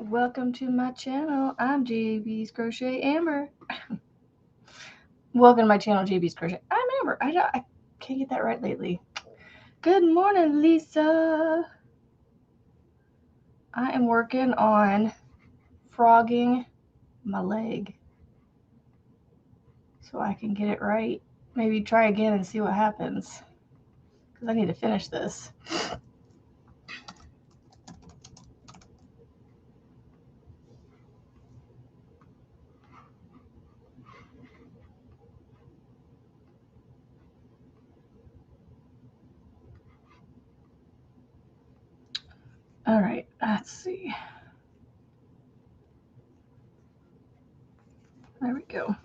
Welcome to my channel. I'm JB's Crochet Amber. Welcome to my channel, JB's Crochet. I'm Amber. I can't get that right lately. Good morning, Lisa. I am working on frogging my leg so I can get it right. Maybe try again and see what happens because I need to finish this. All right, let's see. There we go.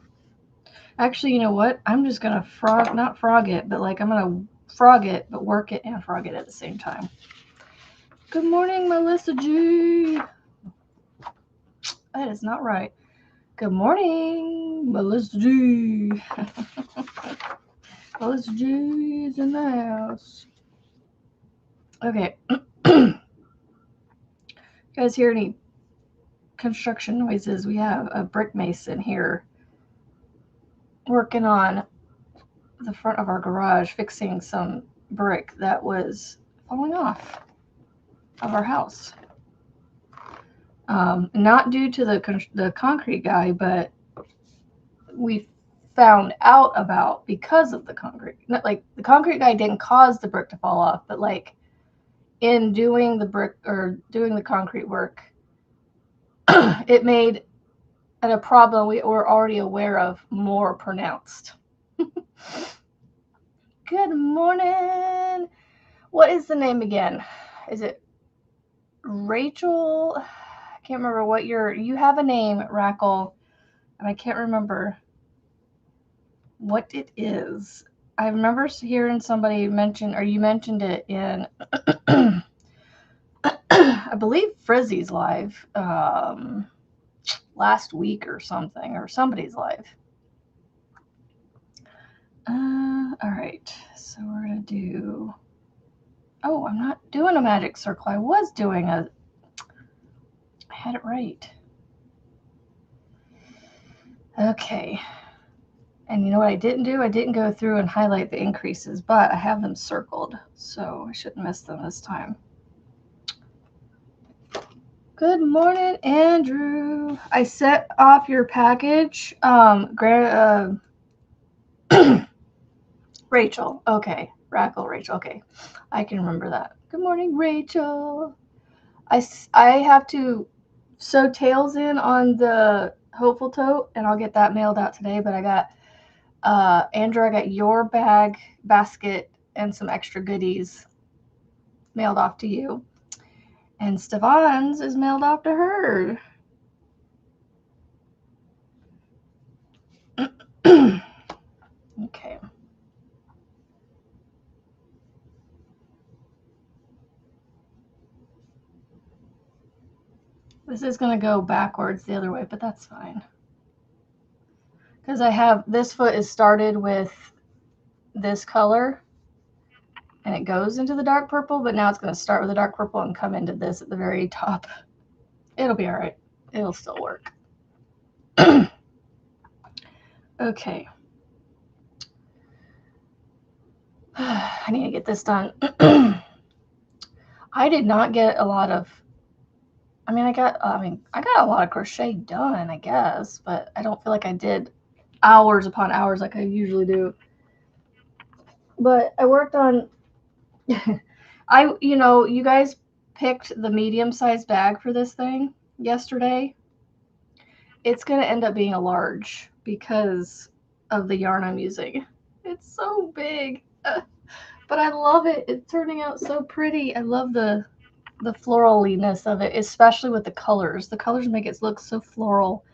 Actually, you know what? I'm just going to not frog it, but like I'm going to frog it, but work it and frog it at the same time. Good morning, Melissa G. That is not right. Good morning, Melissa G. Melissa G is in the house. Okay. You guys hear any construction noises? We have a brick mason here working on the front of our garage, fixing some brick that was falling off of our house. Not due to the concrete guy, but we found out about because of the concrete. Not like the concrete guy didn't cause the brick to fall off, but like in doing the brick or doing the concrete work, it made a problem we were already aware of more pronounced. Good morning. What is the name again? Is it Rachel? I can't remember what you have a name, Rackle, and I can't remember what it is. I remember hearing somebody mention, or you mentioned it in, I believe Frizzy's live last week or something, or somebody's live. All right, so we're gonna do. Oh, I'm not doing a magic circle. I was doing I had it right. Okay. And you know what I didn't do? I didn't go through and highlight the increases, but I have them circled, so I shouldn't miss them this time. Good morning, Andrew. I set off your package. Rachel. Okay. Rackle Rachel. Okay. I can remember that. Good morning, Rachel. I have to sew tails in on the Hopeful Tote, and I'll get that mailed out today, but I got Andrew, I got your basket, and some extra goodies mailed off to you. And Stefan's is mailed off to her. Okay. This is going to go backwards the other way, but that's fine. Because I have, this foot is started with this color, and it goes into the dark purple, but now it's going to start with the dark purple and come into this at the very top. It'll be all right. It'll still work. Okay. I need to get this done. I did not get a lot of, I got a lot of crochet done, I guess, but I don't feel like I did hours upon hours like I usually do. But I worked on, you guys picked the medium-sized bag for this thing yesterday. It's going to end up being a large because of the yarn I'm using. It's so big, but I love it. It's turning out so pretty. I love the floraliness of it, especially with the colors. The colors make it look so floral.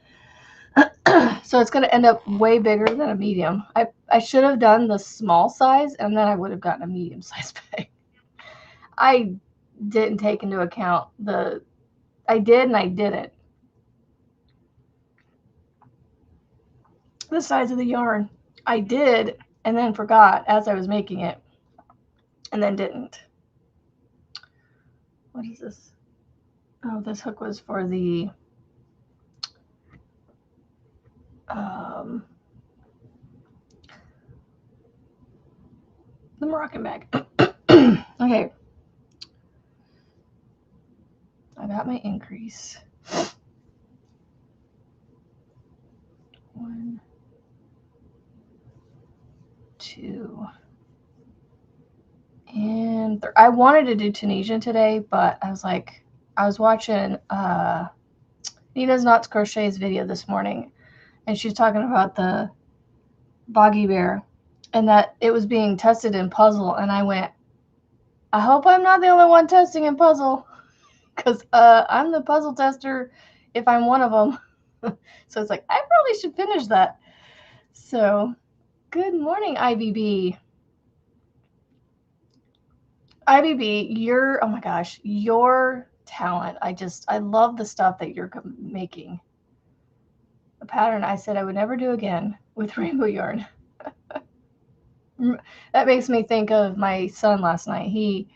So it's going to end up way bigger than a medium. I should have done the small size, and then I would have gotten a medium size bag. I didn't take into account I did and I didn't. The size of the yarn. I did and then forgot as I was making it, and then didn't. What is this? Oh, this hook was for the Moroccan bag. Okay. I got my increase. 1, 2, and 3. I wanted to do Tunisian today, but I was like, I was watching Nina's Knots Crochet's video this morning, and she's talking about the boggy bear and that it was being tested in puzzle, and I went, I hope I'm not the only one testing in puzzle, because I'm the puzzle tester if I'm one of them. So it's like, I probably should finish that. So, good morning, IBB. IBB, oh my gosh, your talent. I love the stuff that you're making. A pattern I said I would never do again with rainbow yarn. That makes me think of my son last night. He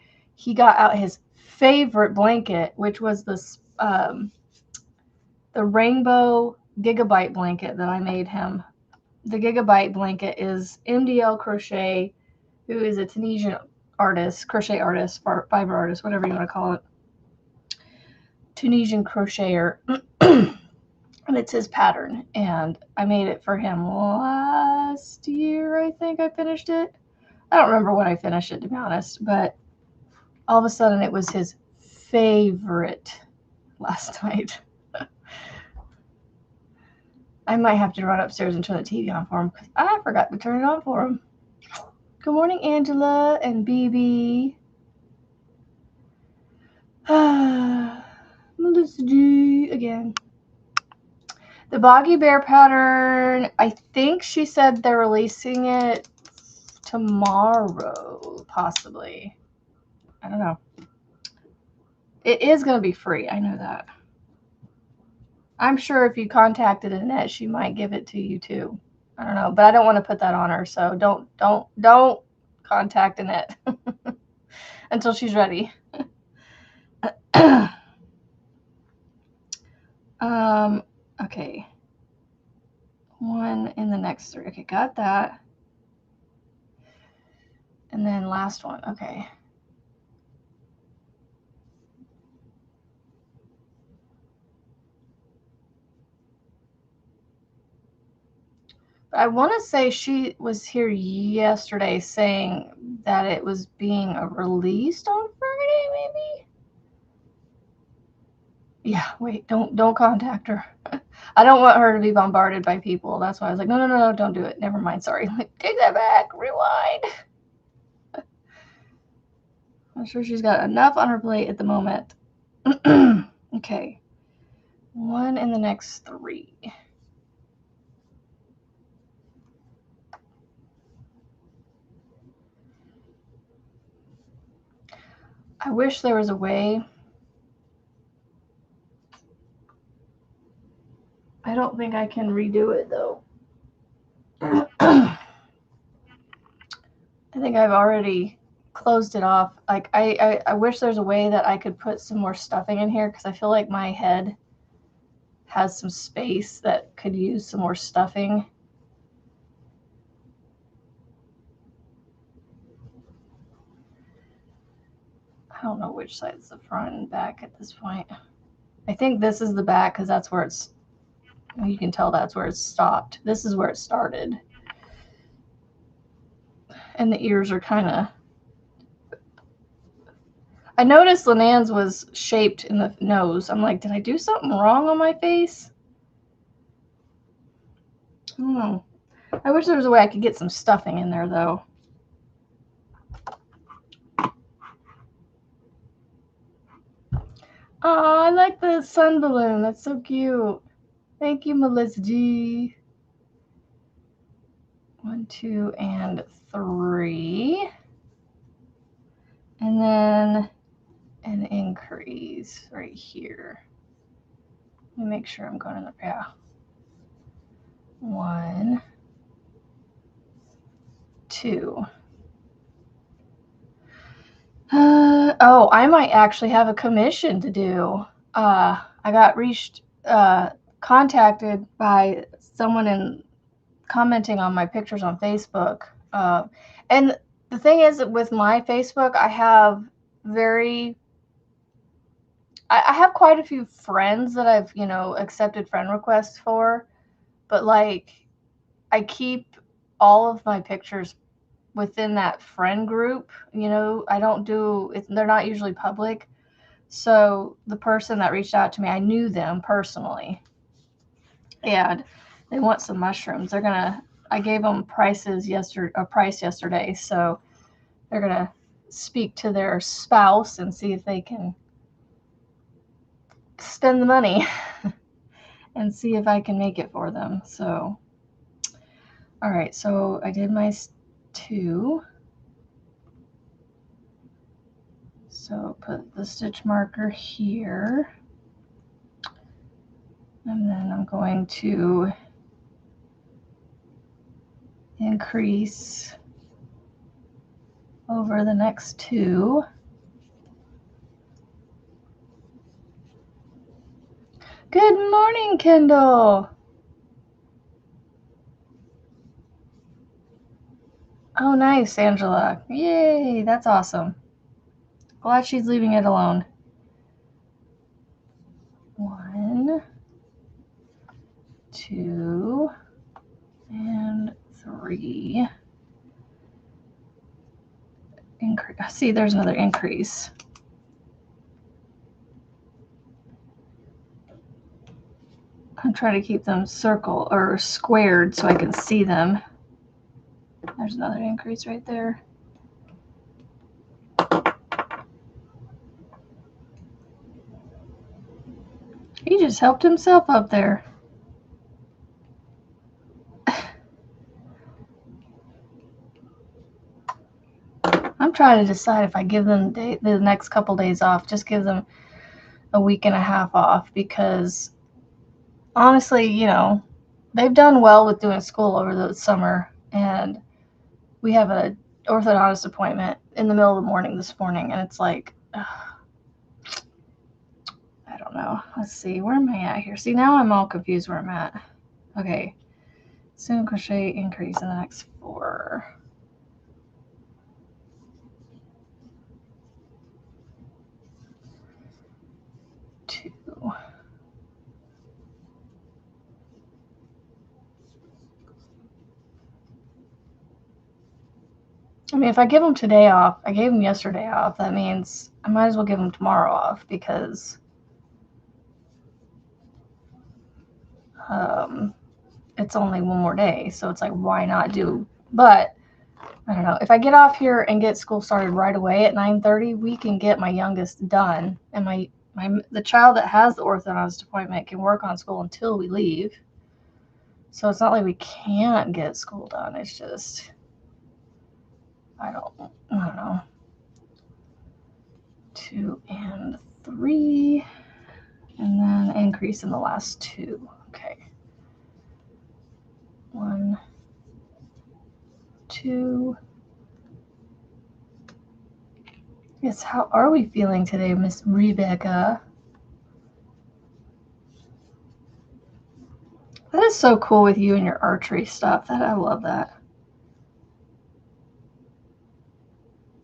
got out his favorite blanket, which was this the rainbow gigabyte blanket that I made him. The gigabyte blanket is MDL Crochet, who is a Tunisian artist, crochet artist, fiber artist, whatever you want to call it. Tunisian crocheter. And it's his pattern, and I made it for him last year. I think I finished it. I don't remember when I finished it, to be honest, but all of a sudden it was his favorite last night. I might have to run upstairs and turn the TV on for him because I forgot to turn it on for him. Good morning, Angela and BB. Melissa G again. The Boggy Bear pattern, I think she said they're releasing it tomorrow, possibly. I don't know. It is going to be free. I know that. I'm sure if you contacted Annette, she might give it to you too. I don't know, but I don't want to put that on her, so don't contact Annette until she's ready. Okay. 1 in the next 3. Okay, got that. And then last one. Okay. I want to say she was here yesterday saying that it was being released on Friday, maybe? Yeah, wait, don't contact her. I don't want her to be bombarded by people. That's why I was like, no, don't do it. Never mind, sorry. Take that back, rewind. I'm sure she's got enough on her plate at the moment. Okay. 1 in the next 3. I wish there was a way. I don't think I can redo it though. I think I've already closed it off. Like I wish there's a way that I could put some more stuffing in here because I feel like my head has some space that could use some more stuffing. I don't know which side's the front and back at this point. I think this is the back because that's where it's, you can tell that's where it stopped. This is where it started. And the ears are kind of, I noticed Lenan's was shaped in the nose. I'm like, did I do something wrong on my face? I don't know. I wish there was a way I could get some stuffing in there though. Oh, I like the sun balloon. That's so cute. Thank you, Melissa G. 1, 2, and 3. And then an increase right here. Let me make sure I'm going in the path. 1, 2. Oh, I might actually have a commission to do. I got contacted by someone commenting on my pictures on Facebook. And the thing is that with my Facebook, I have I have quite a few friends that I've, accepted friend requests for, but like I keep all of my pictures within that friend group. I don't do it, they're not usually public. So the person that reached out to me, I knew them personally, and they want some mushrooms. I gave them a price yesterday, so they're gonna speak to their spouse and see if they can spend the money and see if I can make it for them. So, all right, so I did my 2. So put the stitch marker here, and then I'm going to increase over the next 2. Good morning, Kendall. Oh, nice, Angela. Yay, that's awesome. Glad she's leaving it alone. 1, 2, and 3. See, there's another increase. I'm trying to keep them circle or squared so I can see them. There's another increase right there. He just helped himself up there. I'm trying to decide if I give them the next couple days off, just give them a week and a half off, because honestly, they've done well with doing school over the summer, and we have an orthodontist appointment in the middle of the morning this morning, and it's like, I don't know. Let's see, where am I at here? See, now I'm all confused where I'm at. Okay, single crochet increase in the next 4. Two. I mean, if I give them today off, I gave them yesterday off, that means I might as well give them tomorrow off, because it's only one more day. So it's like, why not do? But I don't know. If I get off here and get school started right away at 9:30, we can get my youngest done, and the child that has the orthodontist appointment can work on school until we leave. So it's not like we can't get school done. It's just, I don't know. 2 and 3, and then increase in the last 2. Okay. 1, 2. Yes, how are we feeling today, Miss Rebecca? That is so cool with you and your archery stuff. I love that.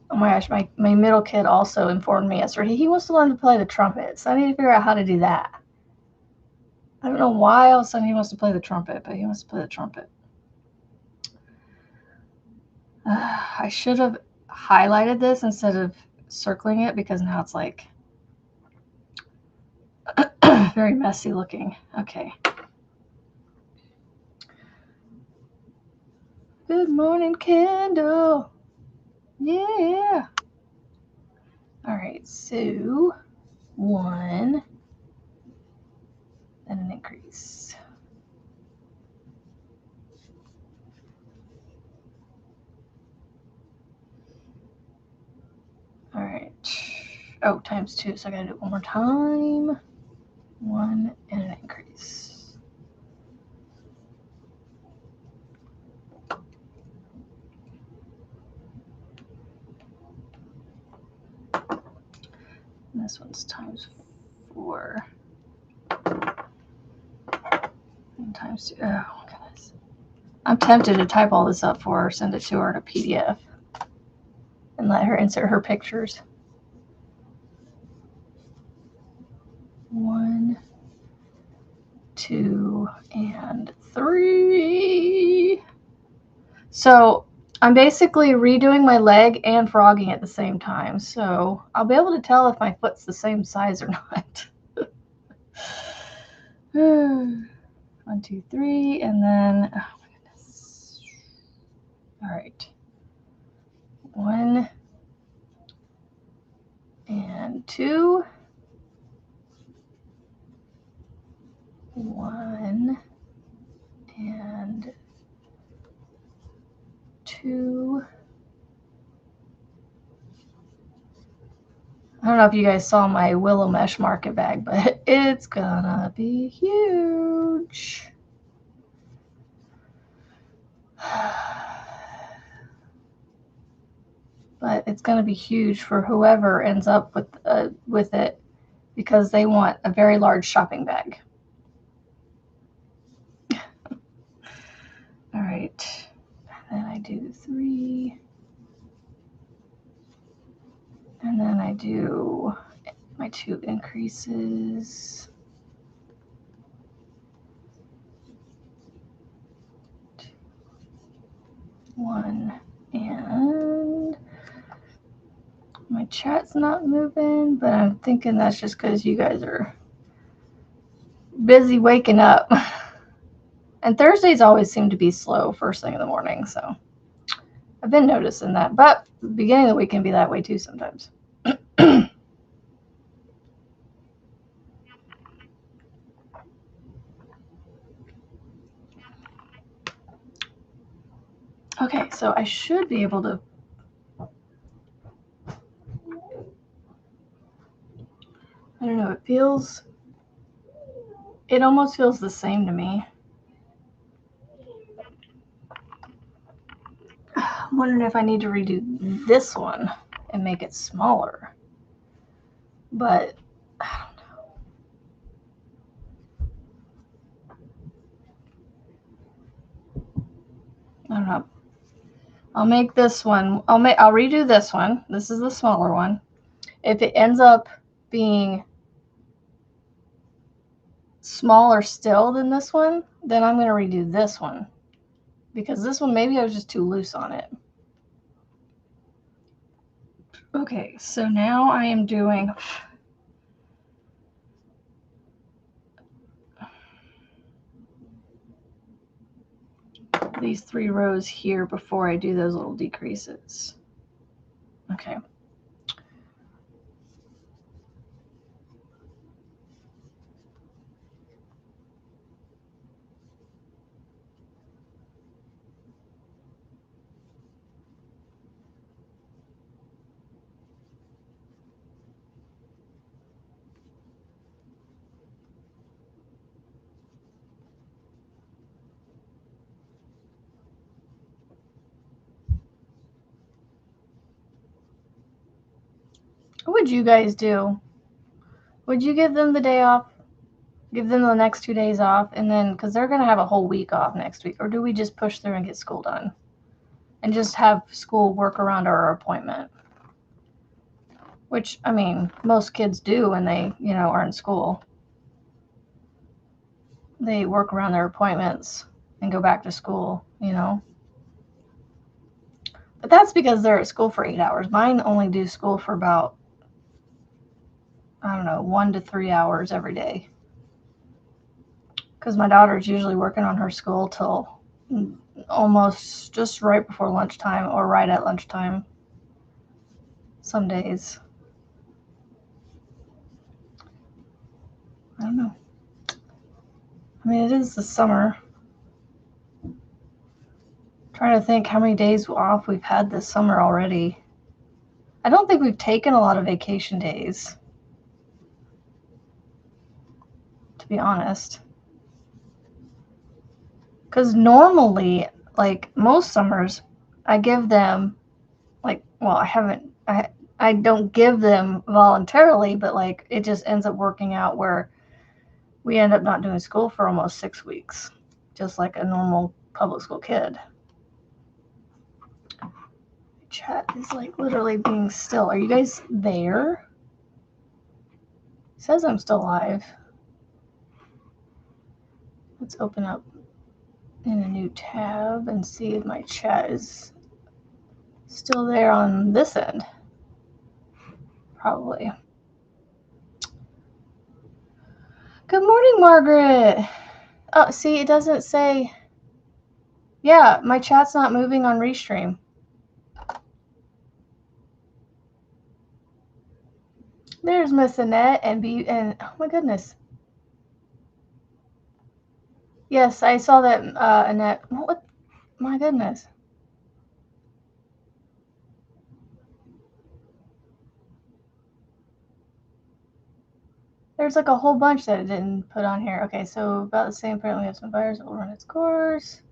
Oh my gosh, my middle kid also informed me yesterday he wants to learn to play the trumpet, so I need to figure out how to do that. I don't know why all of a sudden he wants to play the trumpet, but he wants to play the trumpet. I should have highlighted this instead of circling it, because now it's like very messy looking. Okay. Good morning, Kendall. Yeah. All right, so 1, and an increase. All right. Oh, times 2, so I gotta do it one more time. 1 and an increase. And this one's times 4. 4 times 2. Oh, goodness. I'm tempted to type all this up for her, send it to her in a PDF, and let her insert her pictures. 1, 2, and 3. So I'm basically redoing my leg and frogging at the same time. So I'll be able to tell if my foot's the same size or not. 1, 2, 3, and then, oh my goodness. All right. 1 and 2. 1 and 2. I don't know if you guys saw my willow mesh market bag, but it's gonna be huge. But it's gonna be huge for whoever ends up with it, because they want a very large shopping bag. All right, and then I do 3, and then I do my 2 increases. 1, and my chat's not moving, but I'm thinking that's just because you guys are busy waking up. And Thursdays always seem to be slow first thing in the morning, so I've been noticing that. But the beginning of the week can be that way too sometimes. Okay, so I should be able to. I don't know, it almost feels the same to me. I'm wondering if I need to redo this one and make it smaller. But I don't know. I'll make this one. I'll redo this one. This is the smaller one. If it ends up being smaller still than this one, then I'm going to redo this one, because this one, maybe I was just too loose on it. Okay, so now I am doing these 3 rows here before I do those little decreases. Okay. What would you guys do? Would you give them the day off? Give them the next 2 days off, and then, because they're going to have a whole week off next week, or do we just push through and get school done and just have school work around our appointment? Which, I mean, most kids do when they, are in school. They work around their appointments and go back to school, But that's because they're at school for 8 hours. Mine only do school for about, I don't know, 1 to 3 hours every day. Because my daughter's usually working on her school till almost just right before lunchtime or right at lunchtime some days. I don't know. I mean, it is the summer. I'm trying to think how many days off we've had this summer already. I don't think we've taken a lot of vacation days, to be honest. Because normally, like most summers, I give them, like, well, I don't give them voluntarily, but like it just ends up working out where we end up not doing school for almost 6 weeks, just like a normal public school kid. Chat is like literally being still. Are you guys there? It says I'm still live. Let's open up in a new tab and see if my chat is still there on this end. Probably. Good morning, Margaret. Oh, see, it doesn't say. Yeah, my chat's not moving on Restream. There's Miss Annette and oh my goodness. Yes, I saw that, Annette. What? My goodness. There's like a whole bunch that it didn't put on here. Okay, so about the same. Apparently, we have some buyers that will run its course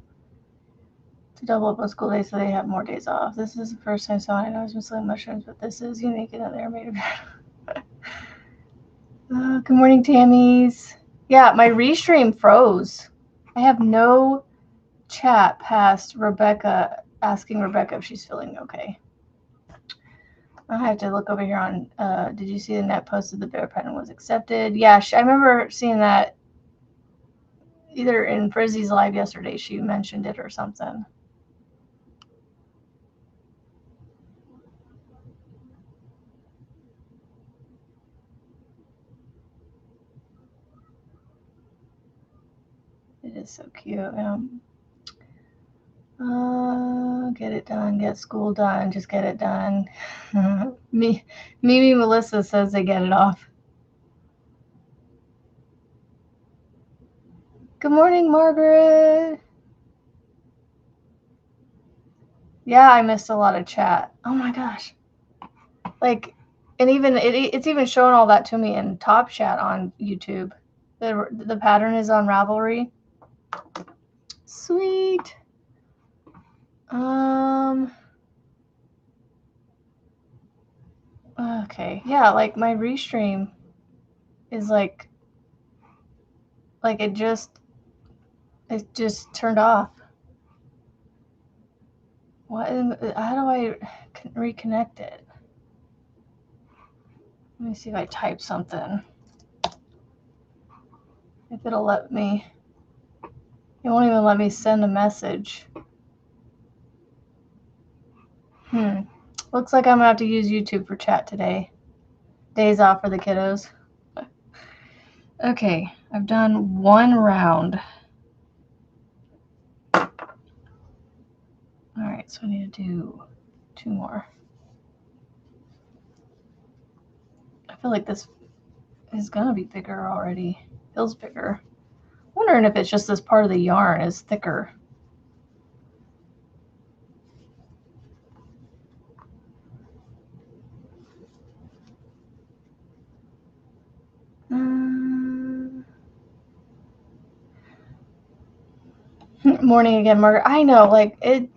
to double up on school days so they have more days off. This is the first time I know I was selling mushrooms, but this is unique and they're made of. Good morning, Tammy's. Yeah, my Restream froze. I have no chat past Rebecca asking Rebecca if she's feeling okay. I have to look over here on, did you see the net posted the bear pattern was accepted? Yeah, I remember seeing that either in Frizzy's live yesterday. She mentioned it or something. It is so cute. Get it done, get school done, just get it done. Mimi Melissa says they get it off. Good morning, Margaret. Yeah, I missed a lot of chat. Oh my gosh. Like, and even it's even showing all that to me in Top Chat on YouTube. The pattern is on Ravelry. Sweet. Okay. Yeah, like my Restream is like it just turned off. What? How do I reconnect it? Let me see if I type something. If it'll let me. It won't even let me send a message. Looks like I'm gonna have to use YouTube for chat today. Days off for the kiddos. Okay, I've done one round. All right, so I need to do 2 more. I feel like this is gonna be bigger already. Feels bigger. Wondering if it's just this part of the yarn is thicker. Morning again, Margaret. I know, like it.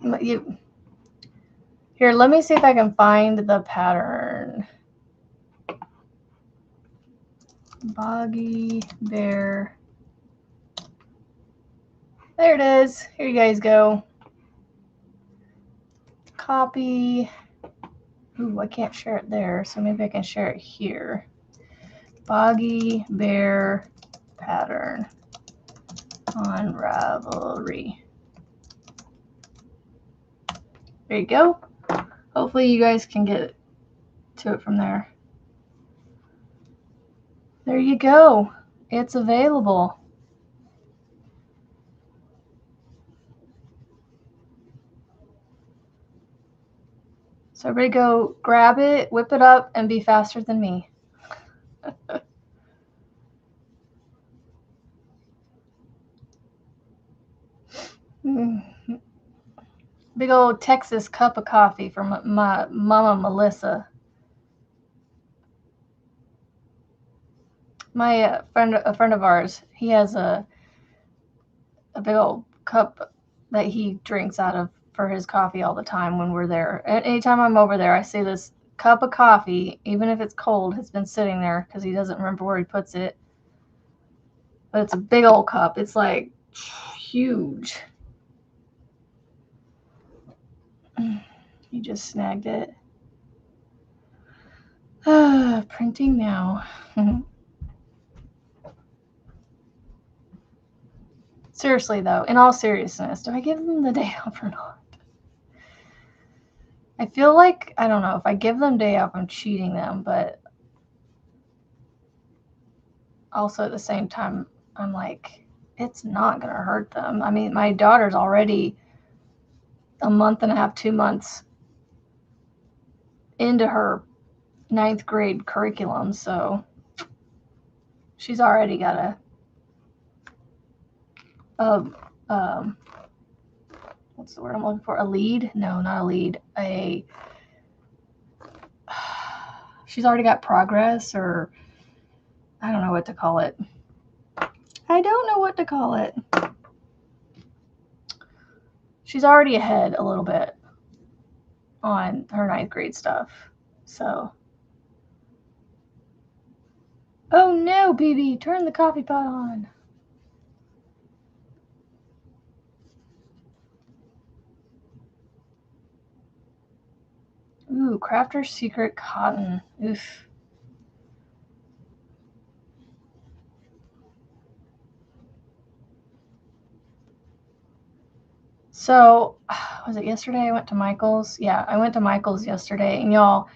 Here, let me see if I can find the pattern. Boggy Bear. There it is. Here you guys go. Copy. Ooh, I can't share it there, so maybe I can share it here. Boggy Bear pattern on Ravelry. There you go. Hopefully you guys can get to it from there. There you go. It's available. So everybody go grab it, whip it up, and be faster than me. Big old Texas cup of coffee from my mama Melissa. My a friend of ours, he has a big old cup that he drinks out of for his coffee all the time when we're there. Anytime I'm over there, I see this cup of coffee, even if it's cold, has been sitting there because he doesn't remember where he puts it. But it's a big old cup. It's like huge. He just snagged it. Printing now. Seriously, though, in all seriousness, do I give them the day off or not? I feel like, I don't know, if I give them day off, I'm cheating them, but also at the same time, I'm like, it's not going to hurt them. I mean, my daughter's already a month and a half, 2 months into her 9th grade curriculum, so she's already got what's the word I'm looking for? A lead? No, not a lead. She's already got progress, or I don't know what to call it. I don't know what to call it. She's already ahead a little bit on her 9th grade stuff. So. Oh no, BB, turn the coffee pot on. Ooh, Crafter's Secret Cotton. Oof. So, was it yesterday I went to Michael's? Yeah, I went to Michael's yesterday, and y'all,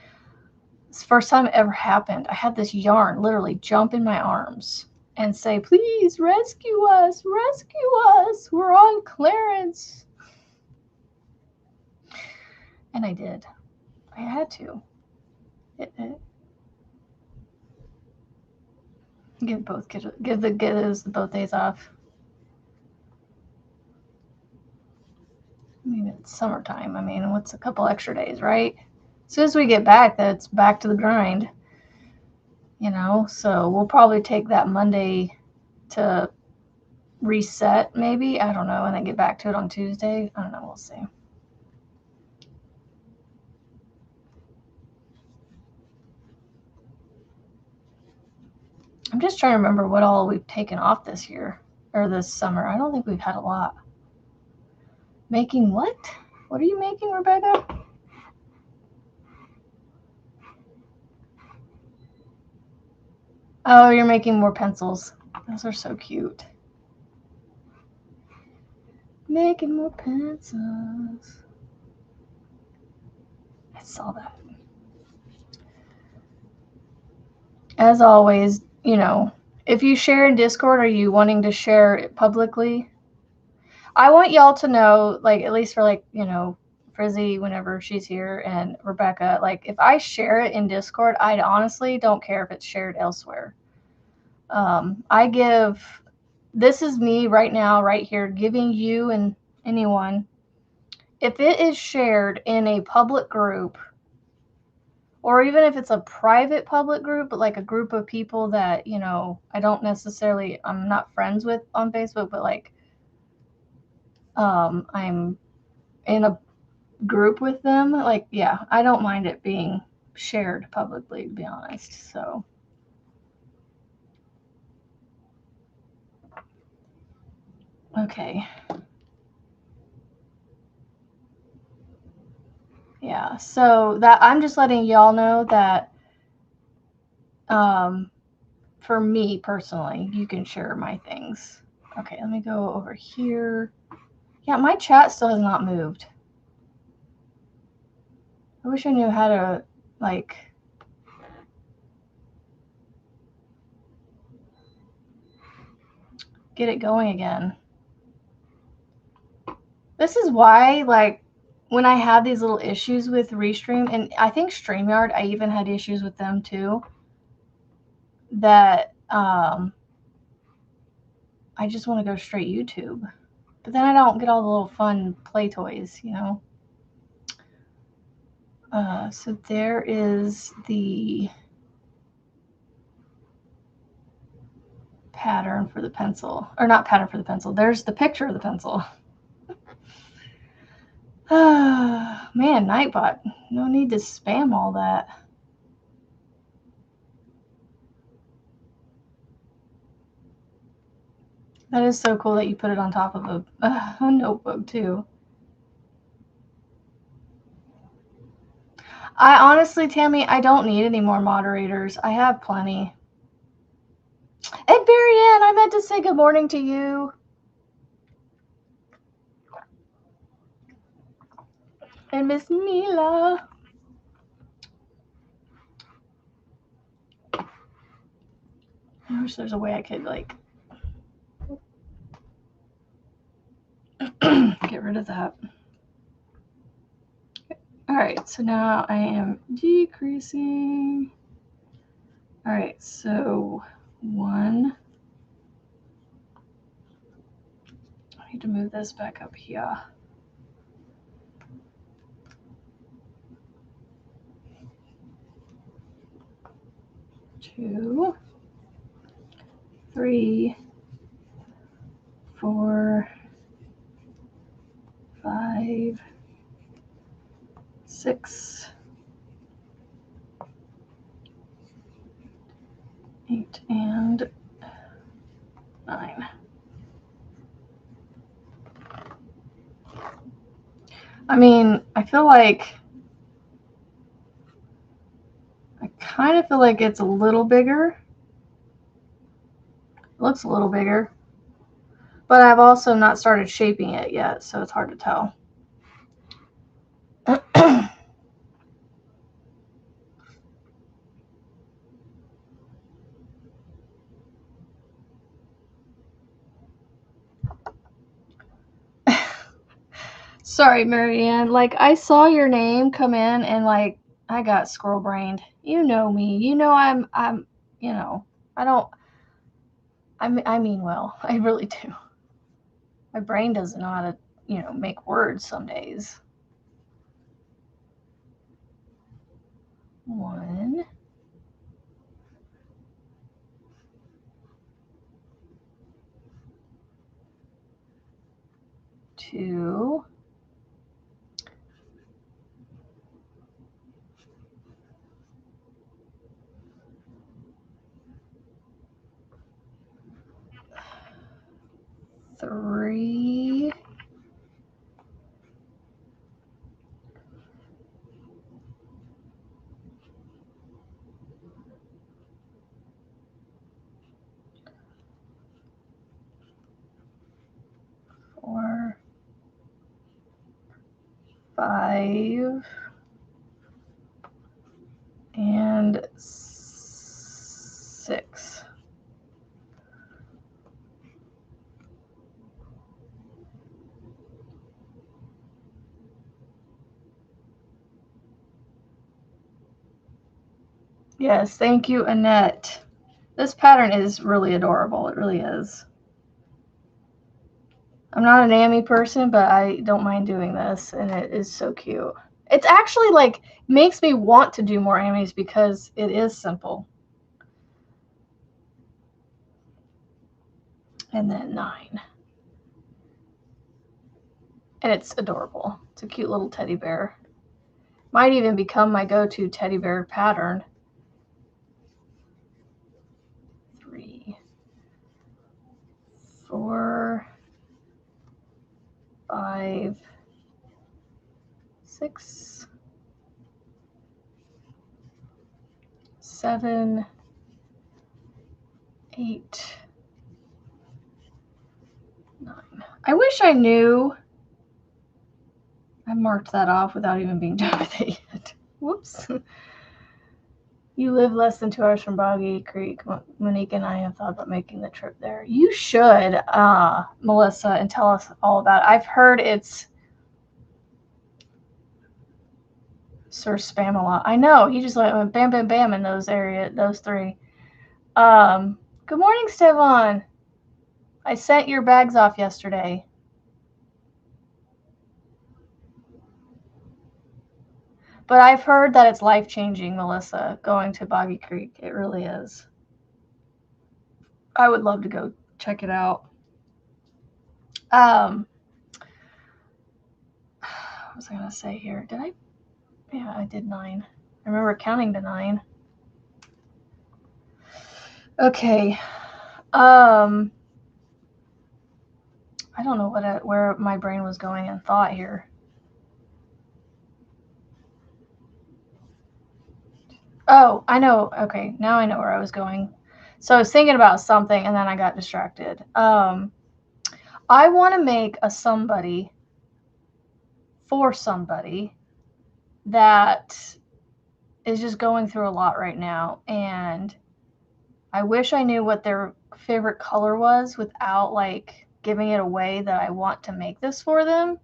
it's the first time it ever happened. I had this yarn literally jump in my arms and say, please rescue us, we're on clearance. And I did. I had to. Give both days off. I mean, it's summertime. I mean, what's a couple extra days, right? As soon as we get back, that's back to the grind. You know, so we'll probably take that Monday to reset, maybe. I don't know, and then get back to it on Tuesday. I don't know. We'll see. I'm just trying to remember what all we've taken off this year or this summer. I don't think we've had a lot. Making what? What are you making, Rebecca? Oh, you're making more pencils. Those are so cute. Making more pencils. I saw that. As always, you know, if you share in Discord, are you wanting to share it publicly? I want y'all to know, like, at least for, like, you know, Frizzy whenever she's here and Rebecca, like, if I share it in Discord, I honestly don't care if it's shared elsewhere. This is me right now, right here, giving you and anyone, if it is shared in a public group, or even if it's a private public group, but like a group of people that, you know, I'm not friends with on Facebook, but like, I'm in a group with them, like, yeah, I don't mind it being shared publicly, to be honest. So okay, yeah, so that I'm just letting y'all know that for me personally, you can share my things. Okay, let me go over here. Yeah, my chat still has not moved. I wish I knew how to, like, get it going again. This is why, like, when I have these little issues with Restream, and I think StreamYard, I even had issues with them too, that I just want to go straight YouTube. But then I don't get all the little fun play toys, you know? So there is the pattern for the pencil. Or not pattern for the pencil. There's the picture of the pencil. Man, Nightbot. No need to spam all that. That is so cool that you put it on top of a notebook, too. I honestly, Tammy, I don't need any more moderators. I have plenty. And Marianne, I meant to say good morning to you. And Miss Mila. I wish there's a way I could, like, get rid of that. All right, so now I am decreasing. All right, so 1. I need to move this back up here. 2, 3, 4, 5, 6, 8, and 9. I mean, I kind of feel like it's a little bigger. It looks a little bigger. But I've also not started shaping it yet, so it's hard to tell. Sorry, Marianne. Like, I saw your name come in and, like, I got squirrel brained. You know me. You know I'm you know, I mean well. I really do. My brain doesn't know how to, make words some days. 1, 2, 3, 4, 5, and 6. Yes, thank you, Annette. This pattern is really adorable. It really is. I'm not an Amy person, but I don't mind doing this, and it is so cute. It's actually, like, makes me want to do more Amies because it is simple. And then 9. And it's adorable. It's a cute little teddy bear. Might even become my go-to teddy bear pattern. 3, 4, 5, 6, 7, 8, 9. I wish I knew. I marked that off without even being done with it yet. Whoops. You live less than 2 hours from Boggy Creek. Monique and I have thought about making the trip there. You should, Melissa, and tell us all about it. I've heard it's Sir Spamalot. I know. He just went bam, bam, bam in those 3. Good morning, Stevon. I sent your bags off yesterday. But I've heard that it's life-changing, Melissa, going to Boggy Creek. It really is. I would love to go check it out. what was I going to say here? Did I? Yeah, I did 9. I remember counting to 9. Okay. I don't know where my brain was going in thought here. Oh, I know. Okay, now I know where I was going. So I was thinking about something and then I got distracted. I want to make a somebody for somebody that is just going through a lot right now, and I wish I knew what their favorite color was without like giving it away that I want to make this for them.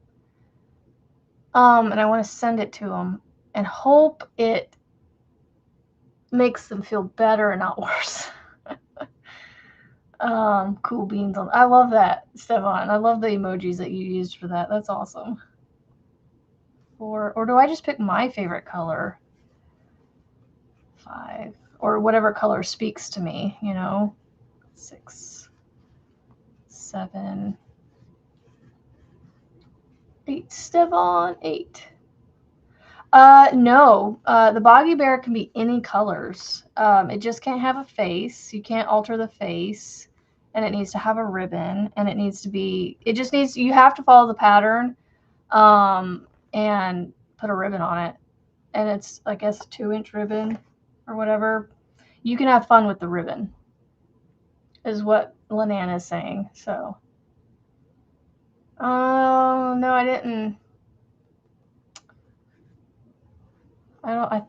And I want to send it to them and hope it makes them feel better and not worse. Cool beans on. I love that, Stefan. I love the emojis that you used for that. That's awesome. Or do I just pick my favorite color? 5, or whatever color speaks to me, 6, 7, 8. Stefan, 8. No. The Boggy Bear can be any colors. It just can't have a face. You can't alter the face. And it needs to have a ribbon. And you have to follow the pattern and put a ribbon on it. And it's, I guess, a 2-inch ribbon or whatever. You can have fun with the ribbon, is what Linan is saying. So, no, I didn't.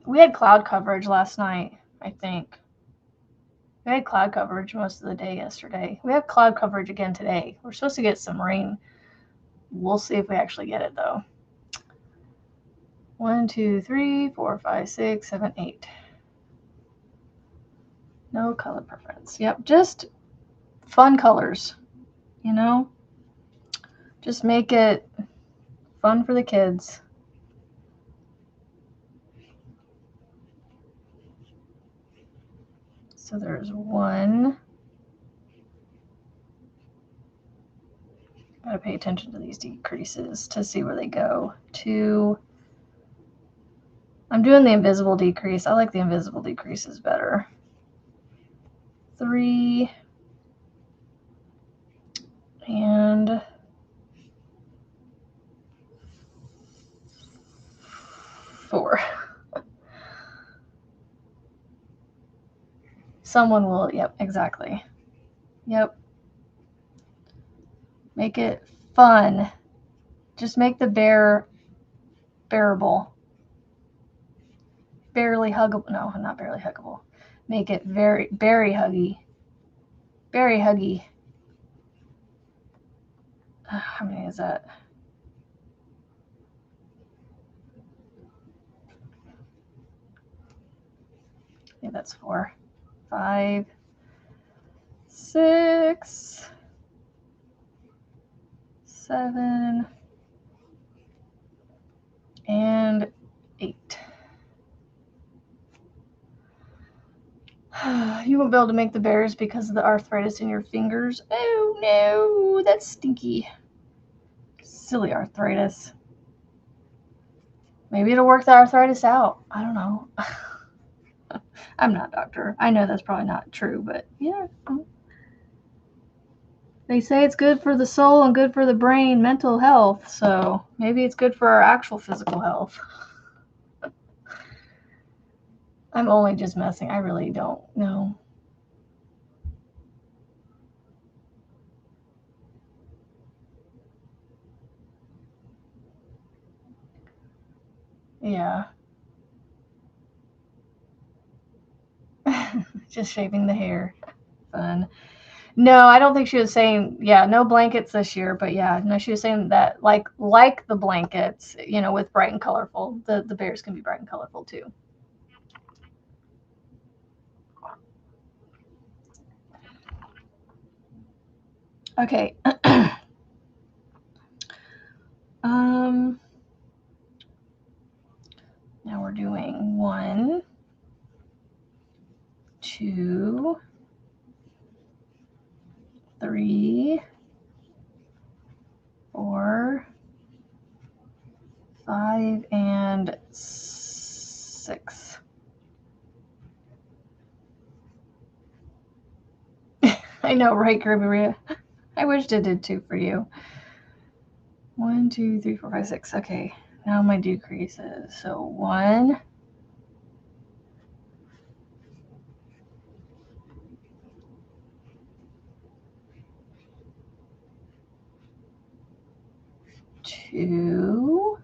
We had cloud coverage last night, I think. We had cloud coverage most of the day yesterday. We have cloud coverage again today. We're supposed to get some rain. We'll see if we actually get it, though. 1, 2, 3, 4, 5, 6, 7, 8. No color preference. Yep, just fun colors, Just make it fun for the kids. So there's 1. Gotta pay attention to these decreases to see where they go. 2. I'm doing the invisible decrease. I like the invisible decreases better. 3. And 4. Someone will, yep, exactly. Yep. Make it fun. Just make the bear bearable. Barely huggable. No, not barely huggable. Make it very huggy. Very huggy. How many is that? Yeah, that's 4. 5, 6, 7, and 8. You won't be able to make the bears because of the arthritis in your fingers. Oh no, that's stinky. Silly arthritis. Maybe it'll work the arthritis out. I don't know. I'm not a doctor. I know that's probably not true, but yeah. They say it's good for the soul and good for the brain, mental health, so maybe it's good for our actual physical health. I'm only just messing. I really don't know. Yeah. Just shaving the hair. Fun. No, I don't think she was saying, yeah, no blankets this year, but yeah, no, she was saying that like the blankets, with bright and colorful, the bears can be bright and colorful too. Okay. Now we're doing 1, 2, 3, 4, 5 and 6. I know, right, Maria? I wished it did 2 for you. 1, 2, 3, 4, 5, 6. Okay, now my decreases. So 1, 2.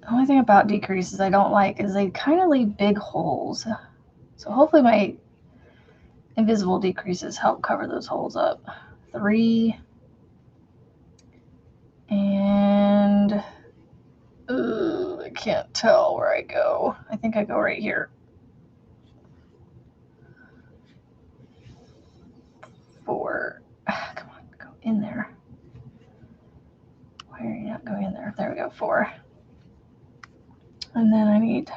The only thing about decreases I don't like is they kind of leave big holes. So hopefully my invisible decreases help cover those holes up. 3 and I can't tell where I go. I think I go right here. 4. Come on, go in there. Why are you not going in there? There we go, 4. And then I need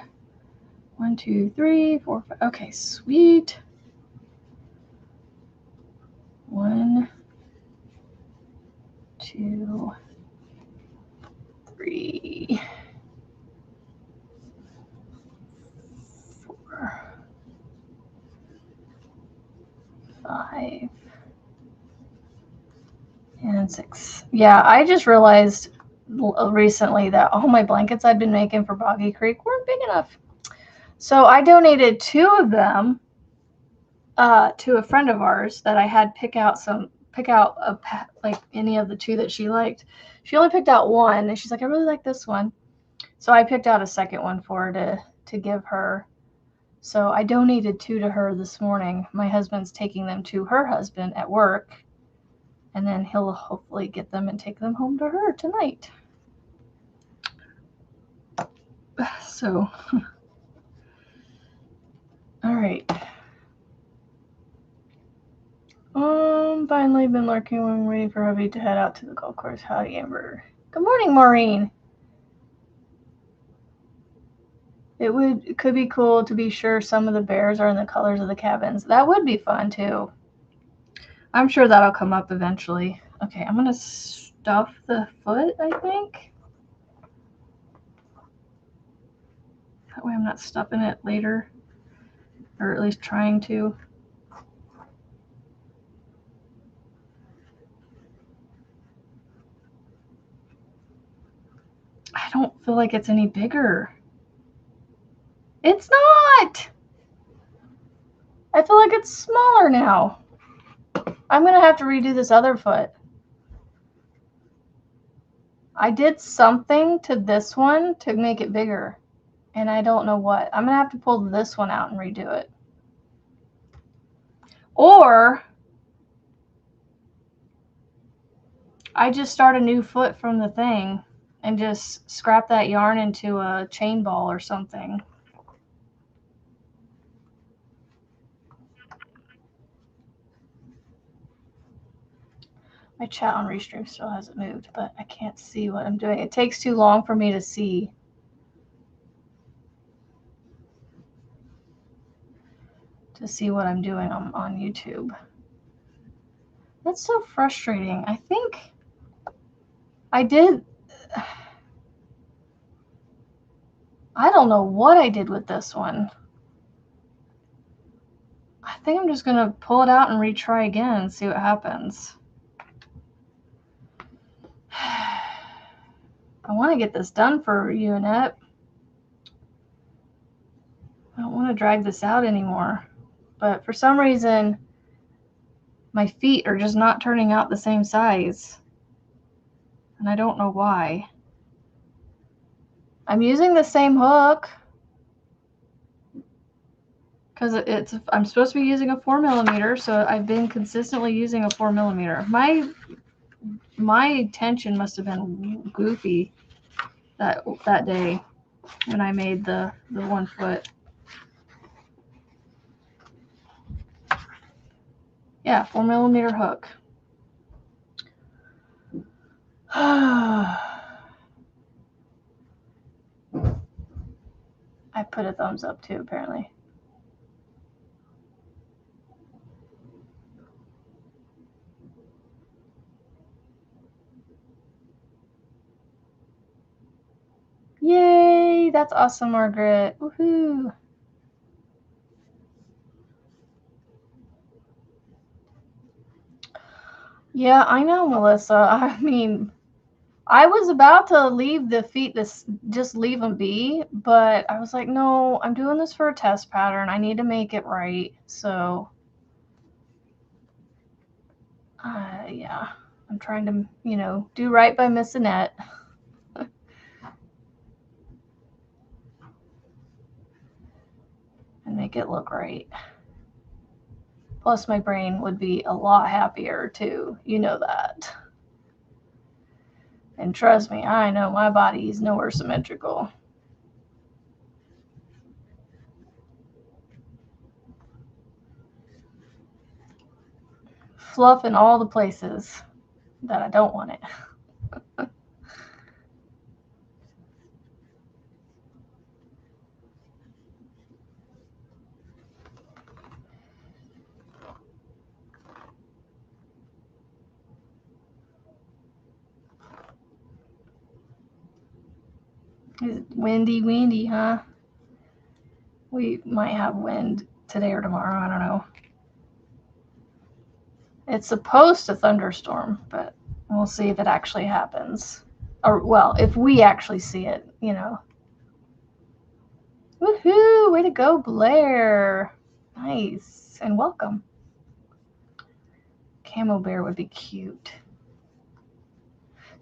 1, 2, 3, 4, 5. Okay, sweet. 1, 2, 3, 4, 5, and 6. Yeah, I just realized recently that all my blankets I'd been making for Boggy Creek weren't big enough. So I donated 2 of them to a friend of ours that I had pick out like any of the 2 that she liked. She only picked out 1, and she's like, I really like this one. So I picked out a second one for her to give her. So I donated 2 to her this morning. My husband's taking them to her husband at work, and then he'll hopefully get them and take them home to her tonight. So, all right. Finally been lurking when waiting for hubby to head out to the golf course. Howdy, Amber. Good morning, Maureen. It could be cool to be sure some of the bears are in the colors of the cabins. That would be fun too. I'm sure that'll come up eventually. Okay, I'm gonna stuff the foot, I think. That way I'm not stuffing it later, or at least trying to. I don't feel like it's any bigger. It's not! I feel like it's smaller now. I'm gonna have to redo this other foot. I did something to this one to make it bigger, and I don't know what. I'm gonna have to pull this one out and redo it. Or I just start a new foot from the thing and just scrap that yarn into a chain ball or something. My chat on Restream still hasn't moved, but I can't see what I'm doing. It takes too long for me to see. What I'm doing on YouTube. That's so frustrating. I think I did. I don't know what I did with this one. I think I'm just going to pull it out and retry again and see what happens. I want to get this done for you, Annette. I don't want to drag this out anymore. But for some reason, my feet are just not turning out the same size. And I don't know why. I'm using the same hook. Because I'm supposed to be using a 4mm, so I've been consistently using a 4mm. My tension must have been goofy that day when I made the 1 foot. Yeah, 4mm hook. I put a thumbs up too, apparently. Yay, that's awesome, Margaret. Woohoo. Yeah, I know, Melissa. I mean, I was about to leave the feet, just leave them be, but I was like, no, I'm doing this for a test pattern. I need to make it right. So, yeah, I'm trying to, do right by Miss Annette. And make it look right. Plus, my brain would be a lot happier too. You know that. And trust me, I know my body is nowhere symmetrical. Fluff in all the places that I don't want it. Is it windy, huh? We might have wind today or tomorrow. I don't know. It's supposed to thunderstorm, but we'll see if it actually happens. Or, well, if we actually see it, Woohoo! Way to go, Blair. Nice. And welcome. Camo bear would be cute.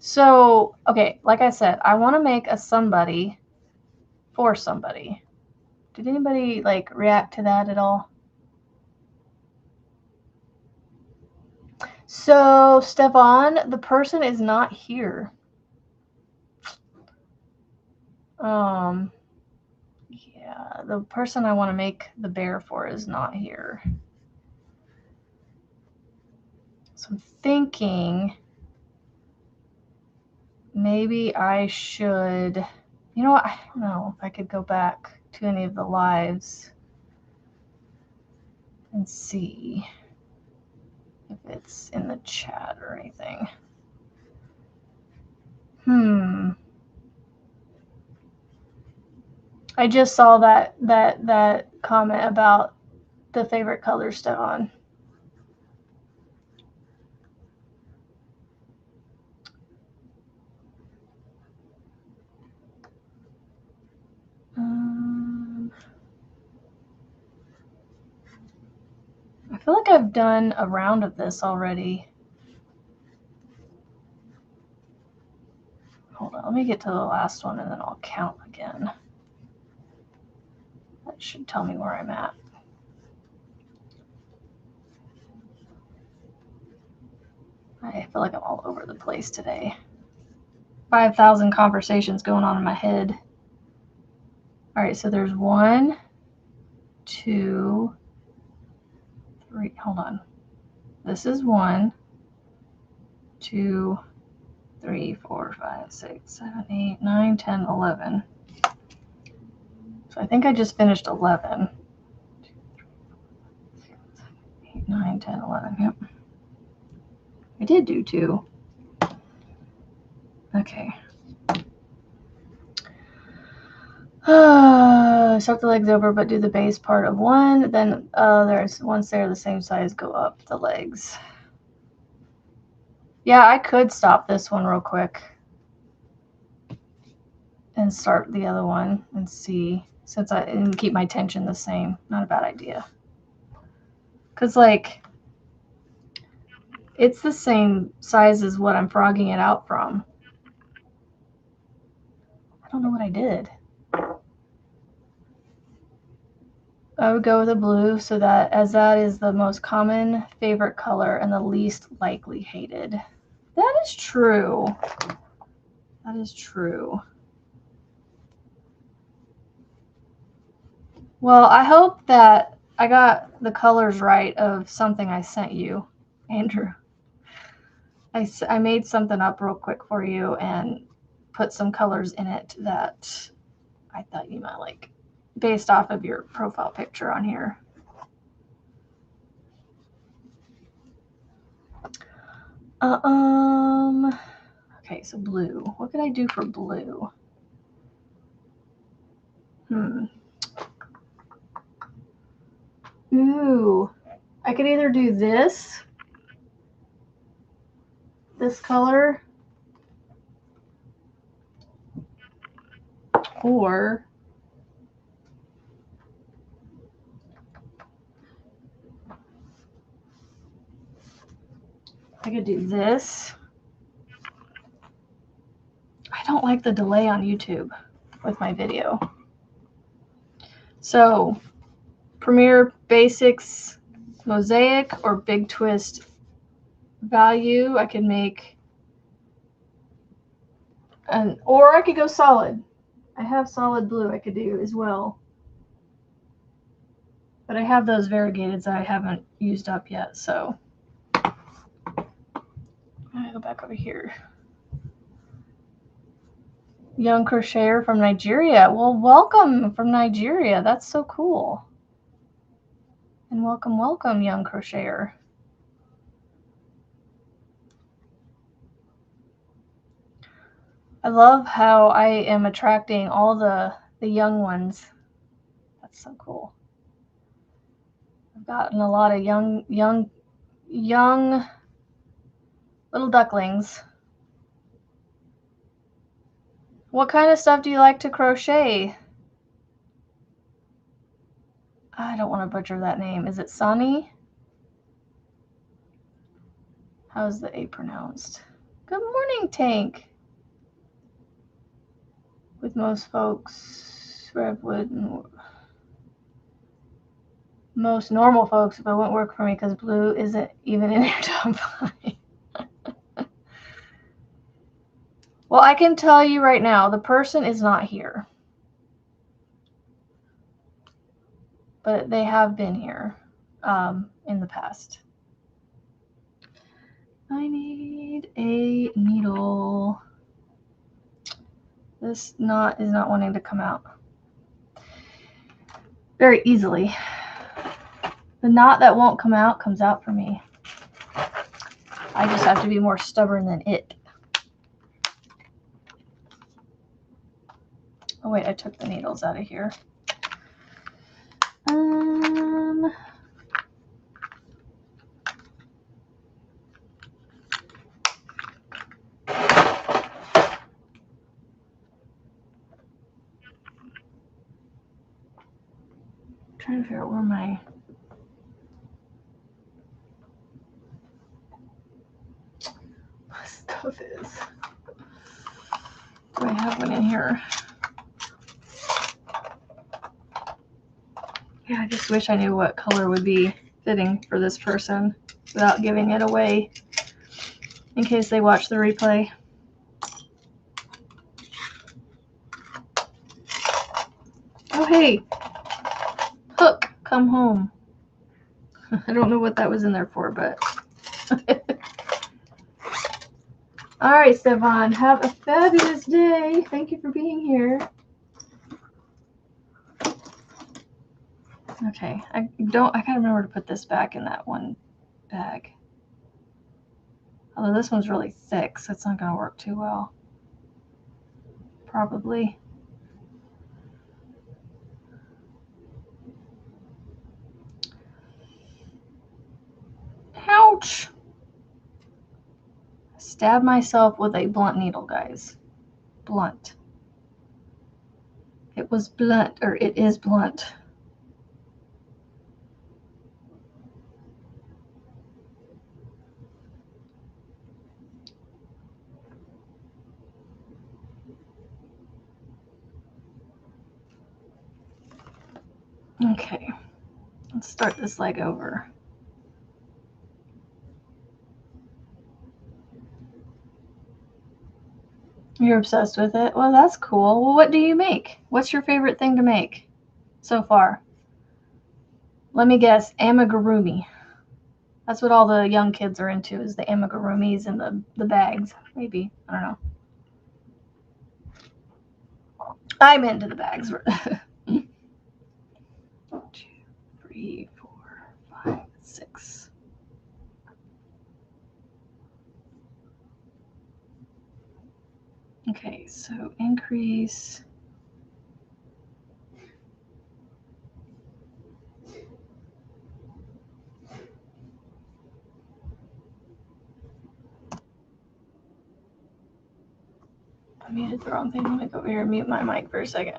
So, okay, like I said, I want to make a somebody for somebody. Did anybody, react to that at all? So, Stefan, the person is not here. Yeah, the person I want to make the bear for is not here. So I'm thinking maybe I should, I don't know if I could go back to any of the lives and see if it's in the chat or anything. I just saw that comment about the favorite color, Stefan. I feel like I've done a round of this already. Hold on, let me get to the last one and then I'll count again. That should tell me where I'm at. I feel like I'm all over the place today. 5,000 conversations going on in my head. All right, so there's 1, 2, 3. Hold on. This is 1, 2, 3, 4, 5, 6, 7, 8, 9, 10, 11. So I think I just finished 11. 2, 3, 4, 5, 6, 7, 8, 9, 10, 11. Yep. I did do 2. Okay. Start the legs over, but do the base part of 1. Then there's once they're the same size, go up the legs. Yeah, I could stop this one real quick and start the other one and see, and keep my tension the same. Not a bad idea. Because, it's the same size as what I'm frogging it out from. I don't know what I did. I would go with a blue, so that is the most common favorite color and the least likely hated. That is true. That is true. Well, I hope that I got the colors right of something I sent you, Andrew. I made something up real quick for you and put some colors in it that I thought you might like, based off of your profile picture on here. Okay, so blue. What could I do for blue? Ooh, I could either do this color, or I could do this. I don't like the delay on YouTube with my video. So, Premiere Basics Mosaic or Big Twist Value, I could make or I could go solid. I have solid blue I could do as well. But I have those variegateds that I haven't used up yet, so I'm gonna go back over here. Young crocheter from Nigeria. Well, welcome from Nigeria. That's so cool. And welcome, welcome, young crocheter. I love how I am attracting all the young ones. That's so cool. I've gotten a lot of young little ducklings. What kind of stuff do you like to crochet? I don't want to butcher that name. Is it Sunny? How's the A pronounced? Good morning, Tank. With most folks, redwood and most normal folks, but it won't work for me because blue isn't even in your top 5. Well, I can tell you right now, the person is not here. But they have been here in the past. I need a needle. This knot is not wanting to come out very easily. The knot that won't come out comes out for me. I just have to be more stubborn than it. Oh wait, I took the needles out of here. Trying to figure out where my stuff is. Do I have one in here? Yeah, I just wish I knew what color would be fitting for this person without giving it away in case they watch the replay. Oh, hey, Hook, come home. I don't know what that was in there for, but... All right, Stefan, have a fabulous day. Thank you for being here. Okay, I gotta remember to put this back in that one bag. Although this one's really thick, so it's not gonna work too well. Probably. Ouch! Stab myself with a blunt needle, guys. Blunt. It was blunt, or it is blunt. Okay, let's start this leg over. You're obsessed with it? Well, that's cool. Well, what do you make? What's your favorite thing to make so far? Let me guess, amigurumi. That's what all the young kids are into, is the amigurumis and the bags. Maybe. I don't know. I'm into the bags. 1, 2, 3, 4, 5, 6. Okay, so increase I muted the wrong thing. Let me go over here and mute my mic for a second.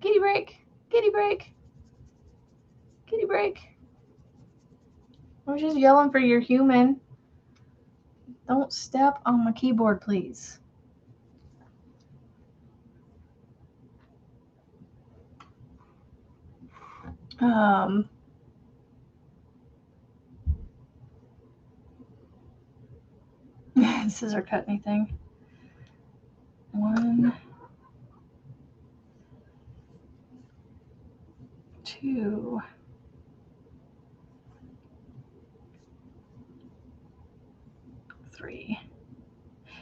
Kitty break! Kitty break! Kitty break! I was just yelling for your human. Don't step on my keyboard, please. Scissor cut anything. 1, 2, 3.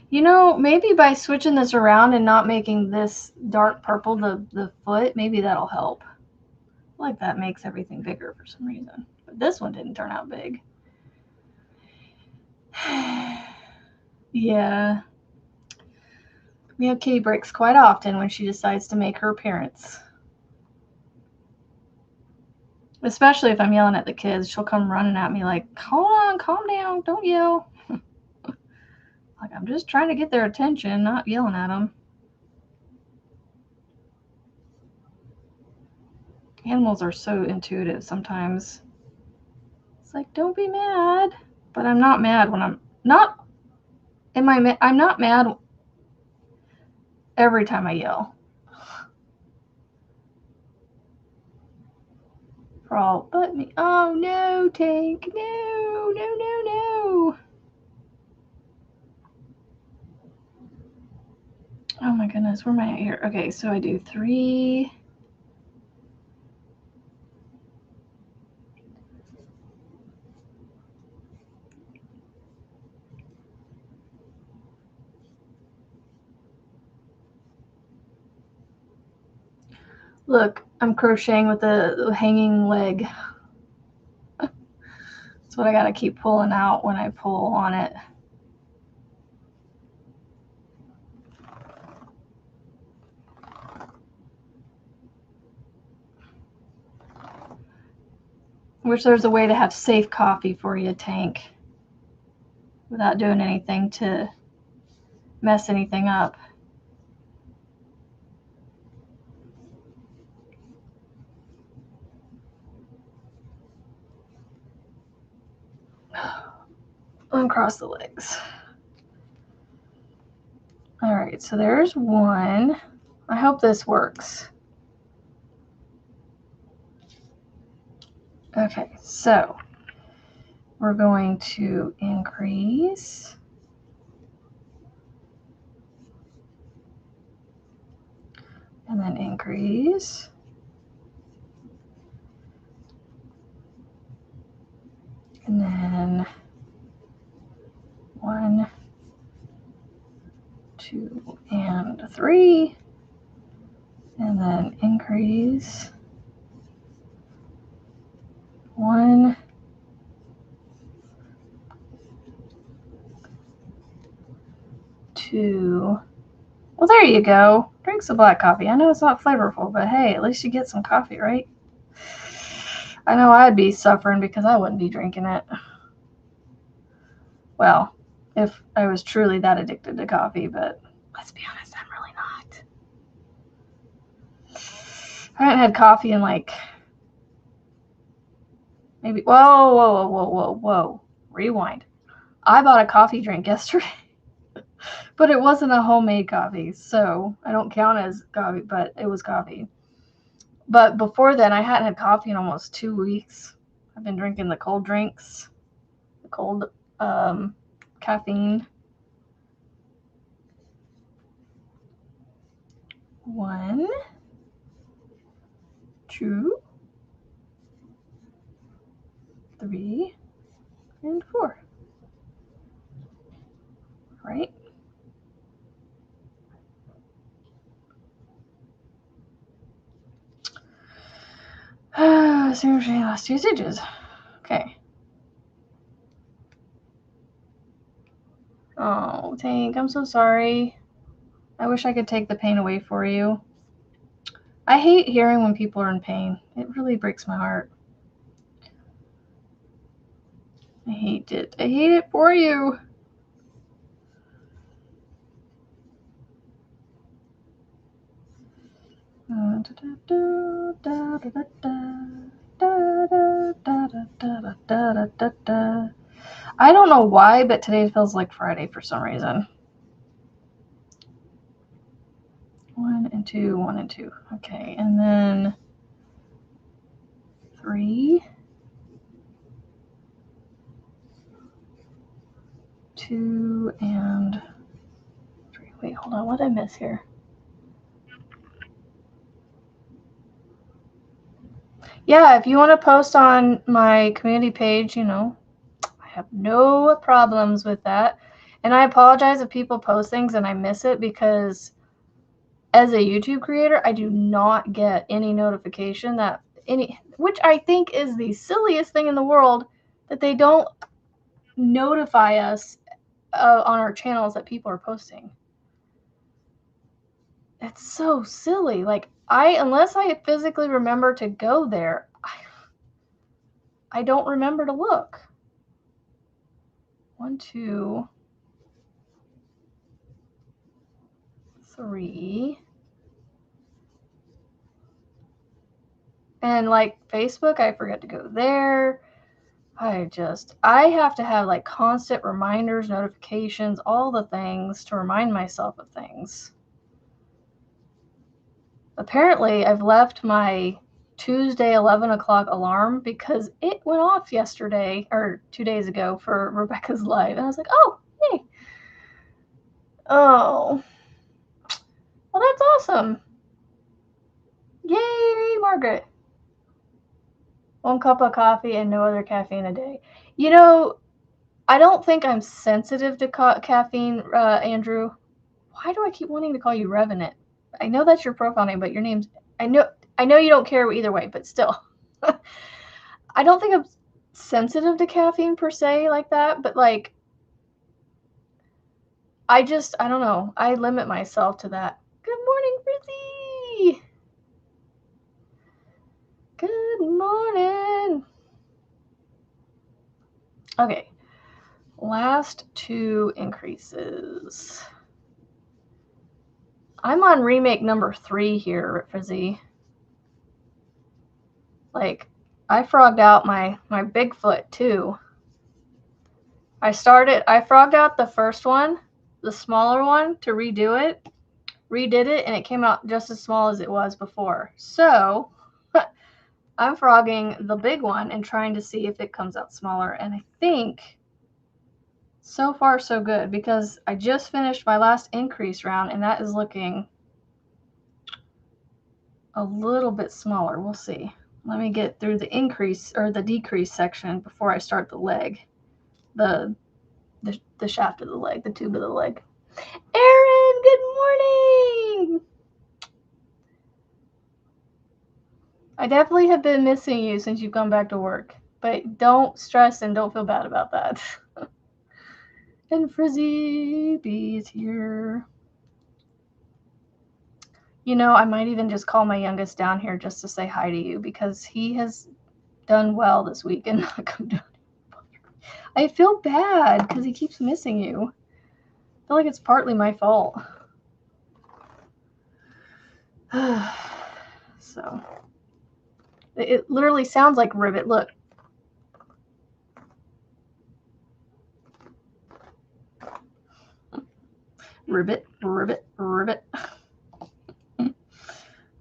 You know, maybe by switching this around and not making this dark purple the foot, maybe that'll help. I feel like that makes everything bigger for some reason. But this one didn't turn out big. Yeah. We have kitty breaks quite often when she decides to make her appearance. Especially if I'm yelling at the kids. She'll come running at me like, hold on, calm down, don't yell. Like, I'm just trying to get their attention, not yelling at them. Animals are so intuitive sometimes. It's like, don't be mad. But I'm not mad when I'm not. I'm not mad every time I yell. For all but me. Oh no, Tank. No, no, no, no. Oh my goodness, where am I at here? Okay, so I do 3. Look, I'm crocheting with the hanging leg. That's what I gotta keep pulling out when I pull on it. Wish there was a way to have safe coffee for you, Tank, without doing anything to mess anything up. Uncross the legs. All right, so there's 1. I hope this works. Okay, so we're going to increase. And then increase. And then 1, 2, and 3. And then increase. 1, 2. Well, there you go. Drink some black coffee. I know it's not flavorful, but hey, at least you get some coffee, right? I know I'd be suffering because I wouldn't be drinking it. Well, if I was truly that addicted to coffee, but let's be honest, I'm really not. I haven't had coffee in like maybe, whoa. Rewind. I bought a coffee drink yesterday, but it wasn't a homemade coffee, so I don't count as coffee, but it was coffee. But before then, I hadn't had coffee in almost 2 weeks. I've been drinking the cold drinks, the cold caffeine. 1, 2, 3, and 4. Right? Seriously, last 2 stitches. Okay. Oh, Tank, I'm so sorry. I wish I could take the pain away for you. I hate hearing when people are in pain. It really breaks my heart. I hate it. I hate it for you. I don't know why, but today feels like Friday for some reason. 1 and 2, 1 and 2. Okay, and then 3, 2, and 3. Wait, hold on. What did I miss here? Yeah, if you want to post on my community page, you know, I have no problems with that. And I apologize if people post things and I miss it because as a YouTube creator, I do not get any notification that which I think is the silliest thing in the world, that they don't notify us on our channels that people are posting. It's so silly. Like, unless I physically remember to go there, I don't remember to look. 1, 2, 3. And like Facebook, I forget to go there. I have to have like constant reminders, notifications, all the things to remind myself of things. Apparently, I've left my Tuesday 11 o'clock alarm because it went off yesterday or 2 days ago for Rebecca's live. And I was like, oh, hey. Oh, well, that's awesome. Yay, Margaret. 1 cup of coffee and no other caffeine a day. You know, I don't think I'm sensitive to caffeine, Andrew. Why do I keep wanting to call you Revenant? I know that's your profile name, but your name's... I know you don't care either way, but still. I don't think I'm sensitive to caffeine per se like that, but like, I don't know. I limit myself to that. Good morning, Frizzy! Good morning! Okay. Last 2 increases. I'm on remake number 3 here, Frizzy. Like, I frogged out my Bigfoot too. I frogged out the first one, the smaller one, to redo it, redid it, and it came out just as small as it was before. So I'm frogging the big one and trying to see if it comes out smaller. And I think so far so good, because I just finished my last increase round and that is looking a little bit smaller. We'll see. Let me get through the increase or the decrease section before I start the leg, the shaft of the leg, the tube of the leg. Erin, good morning. I definitely have been missing you since you've gone back to work, but don't stress and don't feel bad about that. And Frizzy B is here. You know, I might even just call my youngest down here just to say hi to you, because he has done well this week and not come down. I feel bad because he keeps missing you. I feel like it's partly my fault. So, it literally sounds like ribbit. Look. Ribbit, ribbit, ribbit.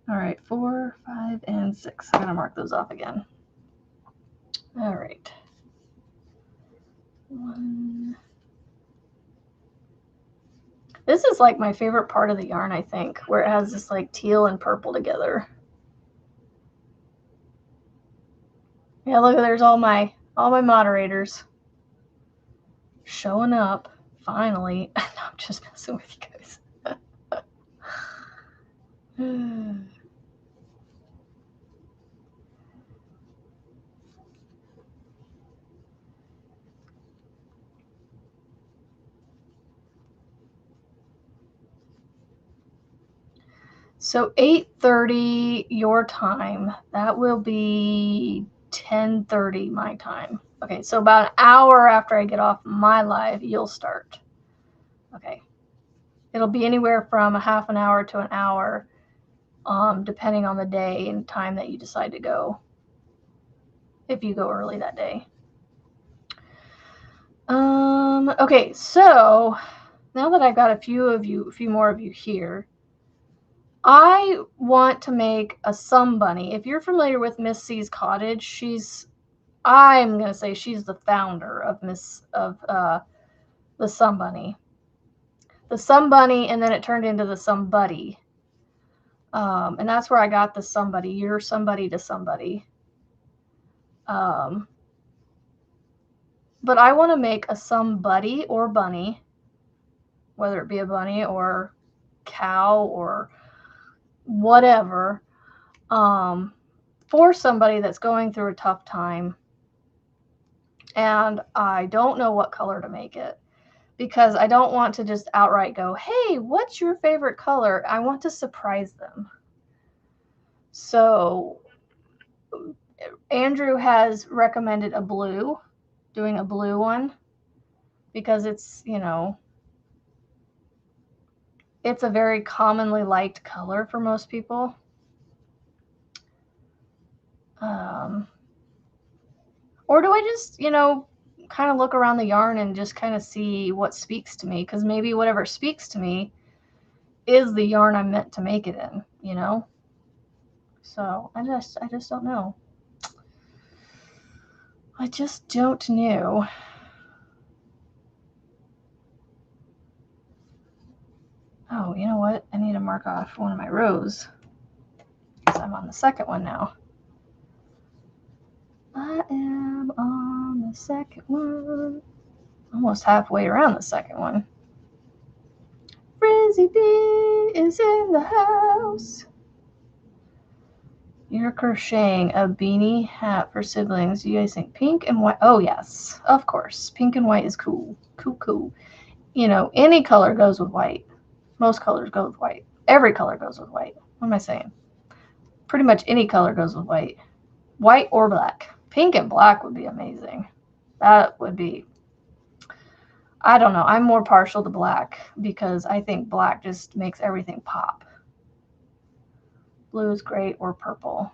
All right, 4, 5, and 6. I'm gonna mark those off again. All right. 1. This is like my favorite part of the yarn, I think, where it has this like teal and purple together. Yeah, look, there's all my moderators showing up finally. No, I'm just messing with you guys. So 8:30 your time. That will be 10:30 my time. Okay, so about an hour after I get off my live, you'll start. Okay. It'll be anywhere from a half an hour to an hour, depending on the day and time that you decide to go, if you go early that day. Okay, so now that I've got a few more of you here, I want to make a Sun Bunny. If you're familiar with Miss C's Cottage, I'm gonna say she's the founder of the Sun Bunny. The Sun Bunny, and then it turned into the Somebody. And that's where I got the somebody. You're somebody to somebody. But I want to make a somebody or bunny, whether it be a bunny or cow or whatever, for somebody that's going through a tough time. And I don't know what color to make it, because I don't want to just outright go, hey, what's your favorite color? I want to surprise them. So Andrew has recommended doing a blue one, because it's, it's a very commonly liked color for most people. Or do I just, kind of look around the yarn and just kind of see what speaks to me? Because maybe whatever speaks to me is the yarn I'm meant to make it in, So I just don't know. I just don't know. Oh, you know what? I need to mark off one of my rows, because I'm on the second one now. I am on the second one. Almost halfway around the second one. Frizzy B is in the house. You're crocheting a beanie hat for siblings. You guys think pink and white? Oh, yes, of course. Pink and white is cool. Cool. Any color goes with white. Most colors go with white. Every color goes with white. What am I saying? Pretty much any color goes with white. White or black. Pink and black would be amazing. That would be, I don't know. I'm more partial to black, because I think black just makes everything pop. Blue is great, or purple.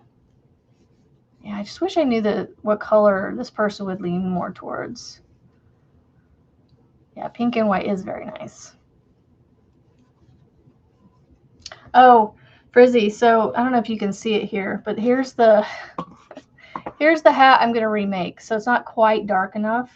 Yeah, I just wish I knew what color this person would lean more towards. Yeah, pink and white is very nice. Oh, Frizzy, so I don't know if you can see it here, but here's the hat I'm going to remake. So it's not quite dark enough.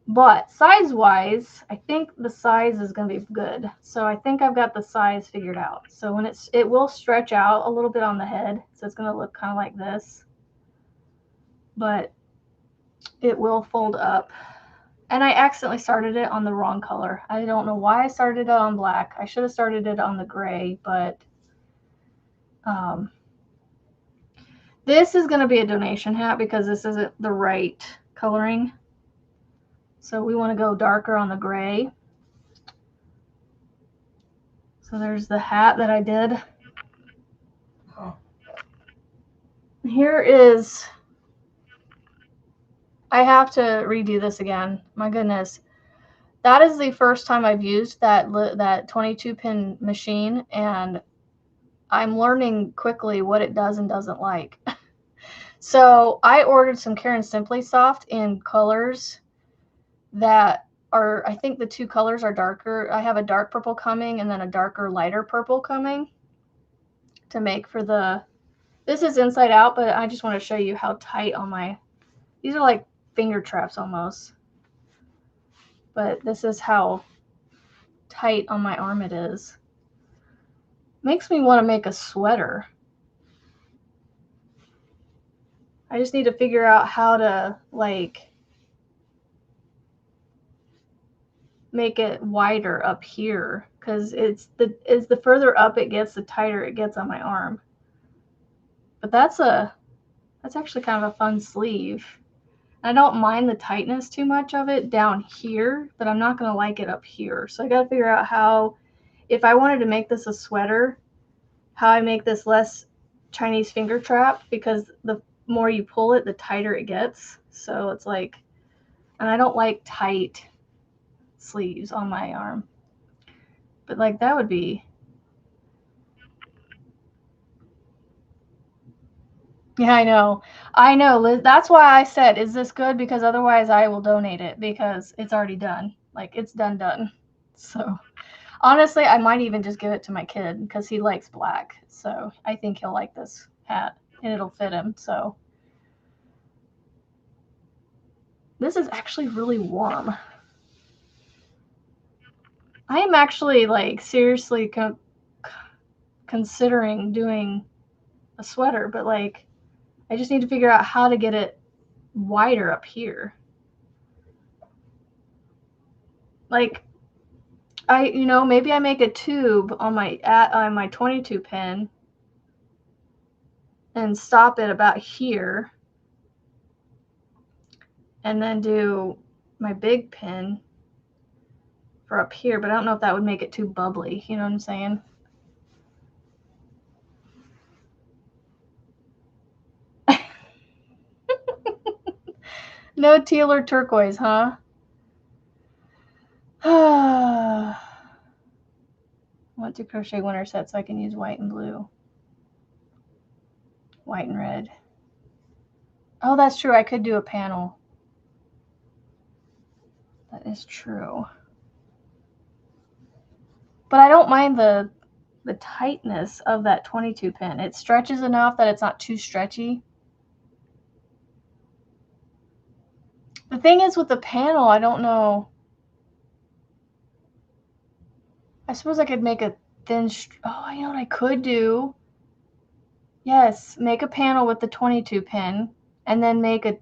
But size-wise, I think the size is going to be good. So I think I've got the size figured out. So when it will stretch out a little bit on the head. So it's going to look kind of like this. But it will fold up. And I accidentally started it on the wrong color. I don't know why I started it on black. I should have started it on the gray, but this is going to be a donation hat, because this isn't the right coloring. So we want to go darker on the gray. So there's the hat that I did. Here is, I have to redo this again. My goodness. That is the first time I've used that 22-pin machine, and I'm learning quickly what it does and doesn't like. So I ordered some Karen Simply Soft in colors that are, I think the two colors are darker. I have a dark purple coming and then a darker, lighter purple coming to make for this is inside out, but I just want to show you how tight on these are like finger traps almost. But this is how tight on my arm it is. Makes me want to make a sweater. I just need to figure out how to make it wider up here, because it's the further up it gets, the tighter it gets on my arm. But that's actually kind of a fun sleeve. I don't mind the tightness too much of it down here, but I'm not going to like it up here. So I got to figure out how if I wanted to make this a sweater, how I make this less Chinese finger trap, because the more you pull it, the tighter it gets. So it's like, and I don't like tight sleeves on my arm. But like that would be, yeah, I know, Liz. That's why I said, is this good? Because otherwise I will donate it, because it's already done. Like, it's done. So honestly, I might even just give it to my kid because he likes black. So I think he'll like this hat and it'll fit him. So this is actually really warm. I am actually like seriously considering doing a sweater, but like I just need to figure out how to get it wider up here. Like maybe I make a tube on my 22 pin and stop it about here, and then do my big pin for up here, but I don't know if that would make it too bubbly. You know what I'm saying? No teal or turquoise, huh? I want to crochet winter set so I can use white and blue. White and red. Oh, that's true. I could do a panel. That is true. But I don't mind the tightness of that 22 pin. It stretches enough that it's not too stretchy. The thing is with the panel, I don't know. I suppose I could make a thin. Oh, you know what I could do? Yes, make a panel with the 22 pin, and then make a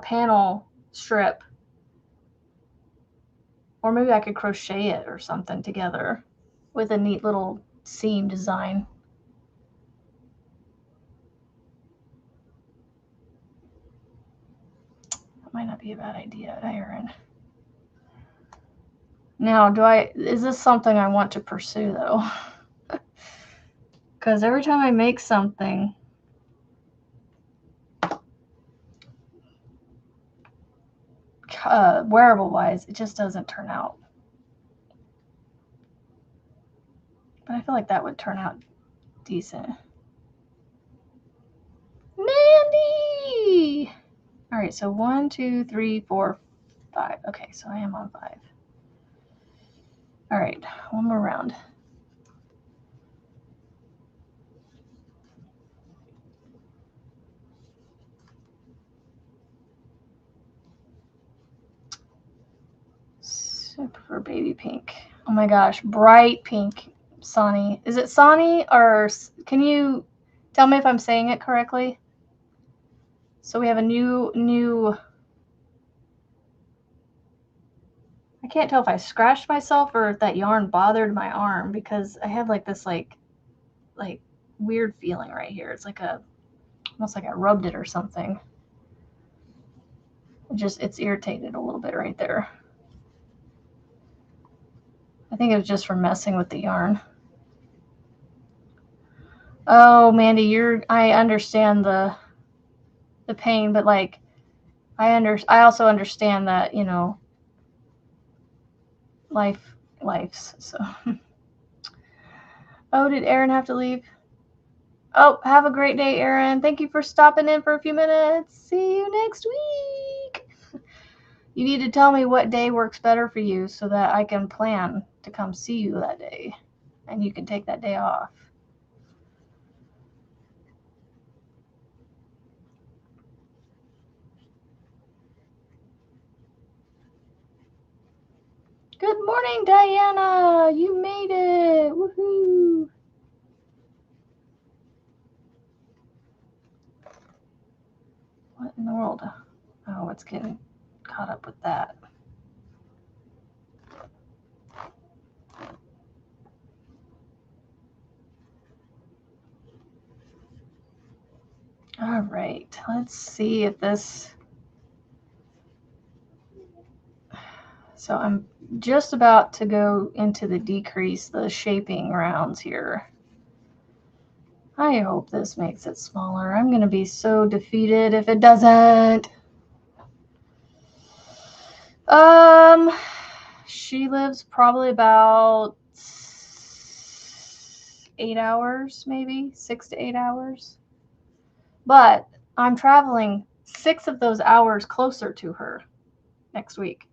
panel strip. Or maybe I could crochet it or something together with a neat little seam design. That might not be a bad idea, Erin. Now, is this something I want to pursue though? Because every time I make something, wearable wise, it just doesn't turn out. But I feel like that would turn out decent. Mandy! All right, so 1, 2, 3, 4, 5. Okay, so I am on 5. All right, one more round. I prefer baby pink. Oh my gosh, bright pink, Sonny. Is it Sonny, or can you tell me if I'm saying it correctly? So we have a new. I can't tell if I scratched myself or if that yarn bothered my arm, because I have like this like weird feeling right here. It's like almost like I rubbed it or something. It's irritated a little bit right there. I think it was just from messing with the yarn. Oh, Mandy, I understand the pain, but like I also understand that, life's so. Oh, did Erin have to leave? Oh, have a great day, Erin. Thank you for stopping in for a few minutes. See you next week. You need to tell me what day works better for you so that I can plan to come see you that day, and you can take that day off. Good morning, Diana. You made it. Woohoo. What in the world? Oh, it's getting caught up with that. All right, let's see if this So I'm just about to go into the decrease, the shaping rounds here. I hope this makes it smaller. I'm going to be so defeated if it doesn't. She lives probably about 8 hours, maybe 6 to 8 hours. But I'm traveling 6 of those hours closer to her next week.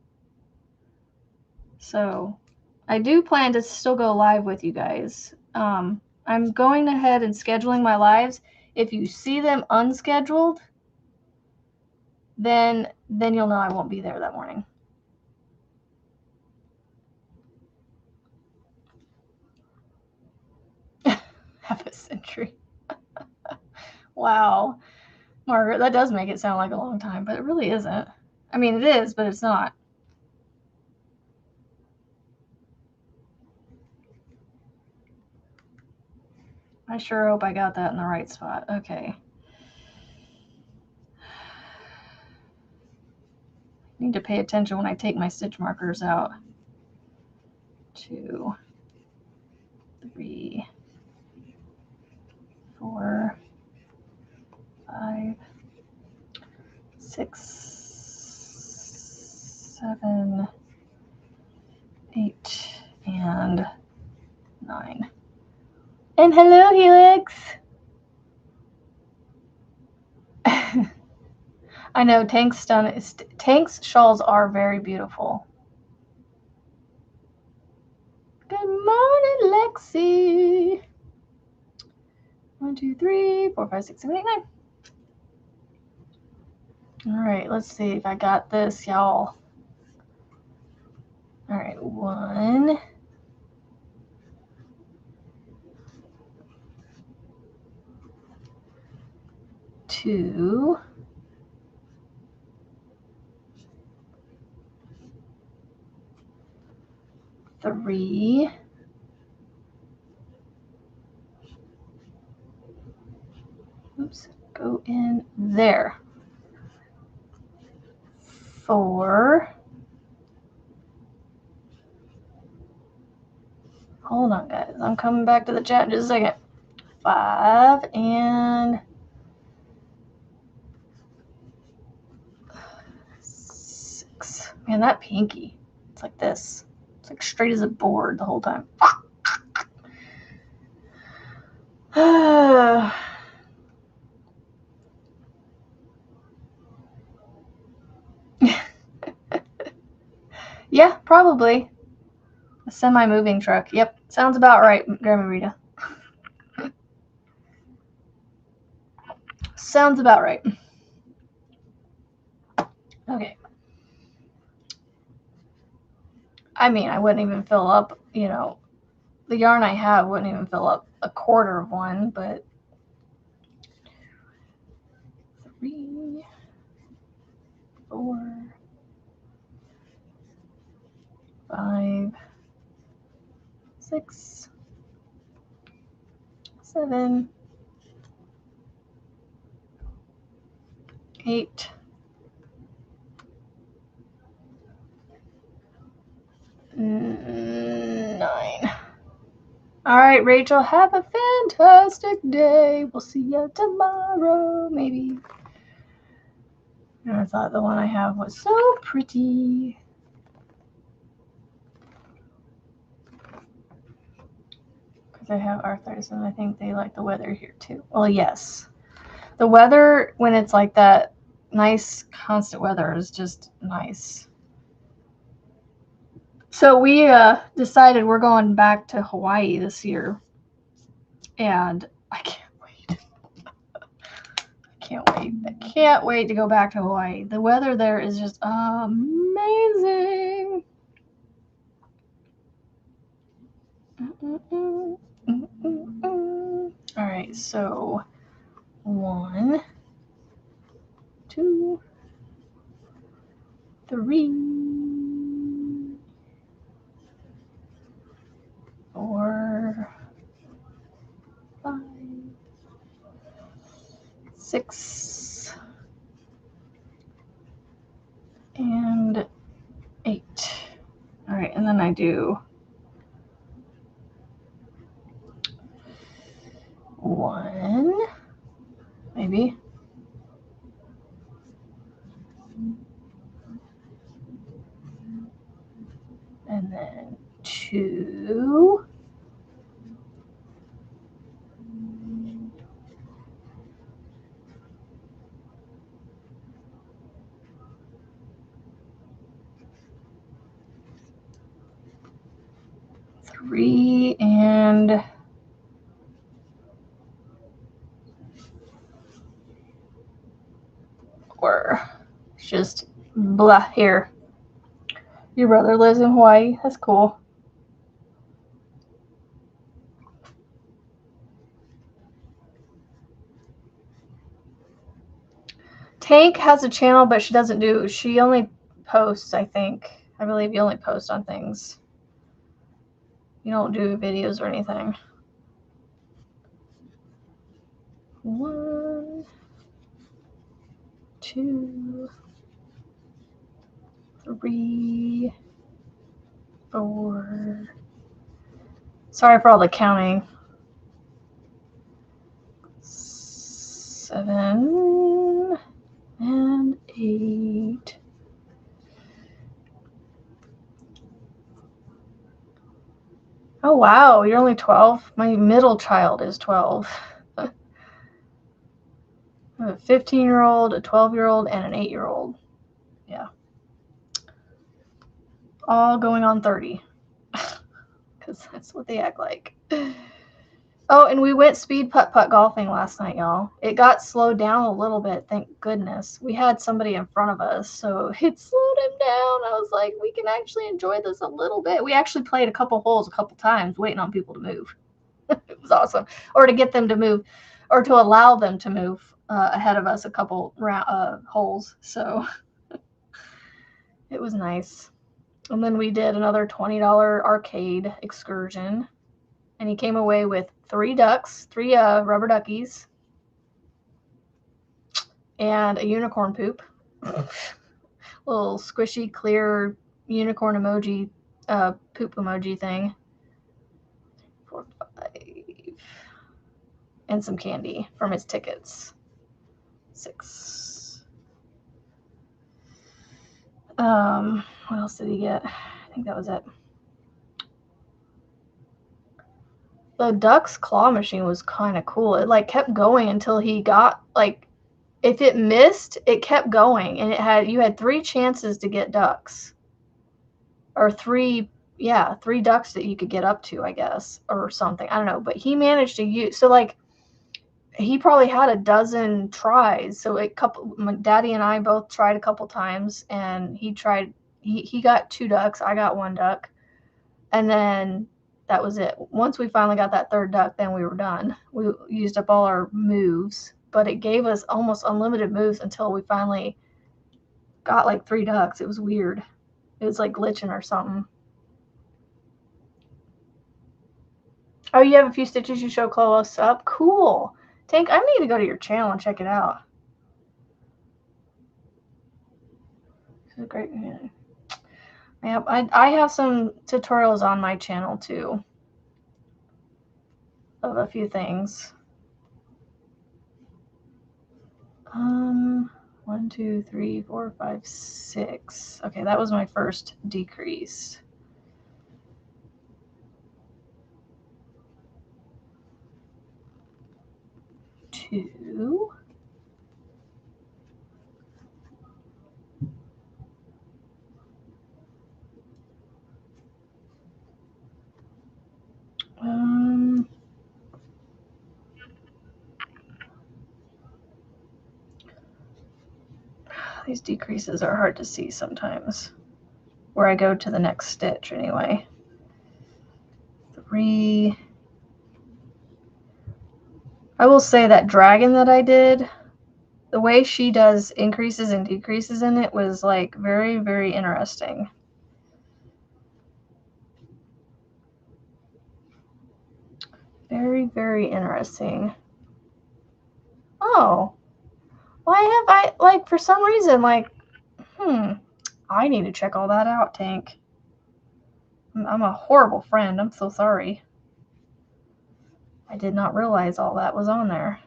So I do plan to still go live with you guys. I'm going ahead and scheduling my lives. If you see them unscheduled, then you'll know I won't be there that morning. Half a century. Wow. Margaret, that does make it sound like a long time, but it really isn't. I mean, it is, but it's not. I sure hope I got that in the right spot. Okay. I need to pay attention when I take my stitch markers out. 2, 3, 4, 5, 6, 7, 8, and 9. And hello, Helix. I know Tank's shawls are very beautiful. Good morning, Lexi. 1, 2, 3, 4, 5, 6, 7, 8, 9. All right, let's see if I got this, y'all. All right, 1, 2, 3, go in there. 4. Hold on, guys. I'm coming back to the chat in just a second. 5 and 6. Man, that pinky. It's like this. It's like straight as a board the whole time. Yeah, probably. A semi-moving truck. Yep, sounds about right, Grandma Rita. Sounds about right. Okay. I mean, I wouldn't even fill up, the yarn I have wouldn't even fill up a quarter of one, but 3, 4, 5, 6, 7, 8, 9. All right, Rachel, have a fantastic day. We'll see you tomorrow, maybe. I thought the one I have was so pretty. Because I have arthritis and I think they like the weather here too. Well, yes. The weather, when it's like that nice constant weather, is just nice. So we decided we're going back to Hawaii this year. And I can't wait. I can't wait to go back to Hawaii. The weather there is just amazing. All right, so 1, 2, 3, 4, 5, 6, and 8. All right, and then I do 1, maybe. And then 2. Three and 4. It's just blah here. Your brother lives in Hawaii. That's cool. Tank has a channel, but she doesn't do. She only posts, I think. I believe you only post on things. You don't do videos or anything. 1, 2, 3, 4. Sorry for all the counting. 7 and 8. Oh wow, you're only 12? My middle child is 12. I have a 15-year-old, a 12-year-old, and an 8-year-old. Yeah. All going on 30. Because that's what they act like. Oh, and we went speed putt-putt golfing last night, y'all. It got slowed down a little bit, thank goodness. We had somebody in front of us, so it slowed him down. I was like, we can actually enjoy this a little bit. We actually played a couple holes a couple times, waiting on people to move. It was awesome. Or to get them to move, or to allow them to move ahead of us a couple holes. So it was nice. And then we did another $20 arcade excursion. And he came away with 3 ducks, 3 rubber duckies, and a unicorn poop. Little squishy, clear unicorn emoji, poop emoji thing. 4, 5. And some candy from his tickets. 6. What else did he get? I think that was it. The duck's claw machine was kind of cool. It like kept going until he got like, if it missed, it kept going, and you had 3 chances to get ducks, or 3 ducks that you could get up to, I guess, or something. I don't know, but he managed to use, so like he probably had a dozen tries. So my daddy and I both tried a couple times, and he got 2 ducks. I got 1 duck, and then that was it. Once we finally got that 3rd duck, then we were done. We used up all our moves, but it gave us almost unlimited moves until we finally got like 3 ducks. It was weird. It was like glitching or something. Oh, you have a few stitches you show close up? Cool. Tank, I need to go to your channel and check it out. This is a great video. Yeah, I have some tutorials on my channel too of a few things. 1, 2, 3, 4, 5, 6. Okay, that was my first decrease. 2. 'These decreases are hard to see sometimes, where I go to the next stitch anyway. 3. I will say that dragon that I did, the way she does increases and decreases in it was like very, very interesting. Very, very interesting. Oh, why have I, like, for some reason, like, I need to check all that out, Tank. I'm a horrible friend. I'm so sorry. I did not realize all that was on there.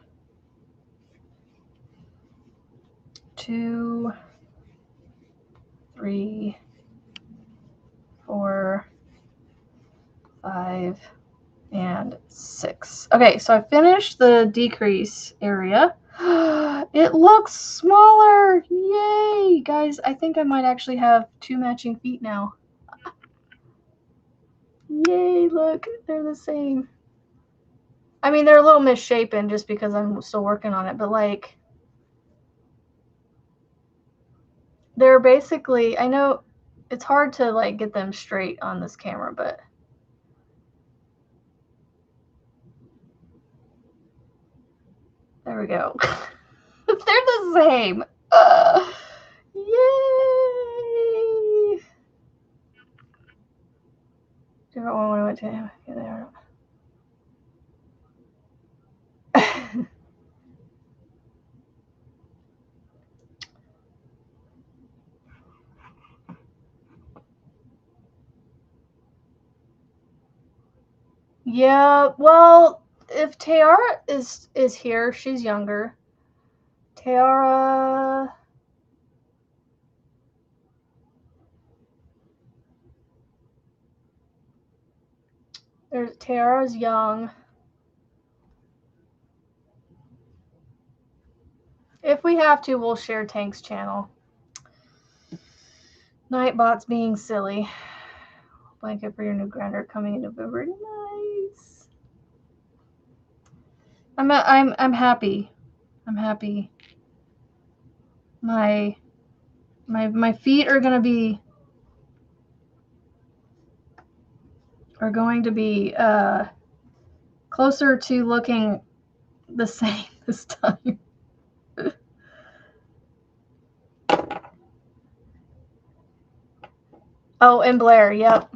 2, 3, 4, 5, and 6. Okay, so I finished the decrease area. It looks smaller. Yay! Guys, I think I might actually have 2 matching feet now. Yay, look, they're the same. I mean, they're a little misshapen just because I'm still working on it, but like, they're basically, I know it's hard to like get them straight on this camera, but there we go. They're the same. Yay! Different one when I went to there. Yeah, well, if Tara is here, she's younger. Tara's young. If we have to, we'll share Tank's channel. Nightbot's being silly. Blanket for your new grinder coming in November. Nice. I'm happy. I'm happy. My feet are going to be closer to looking the same this time. Oh, and Blair, yep.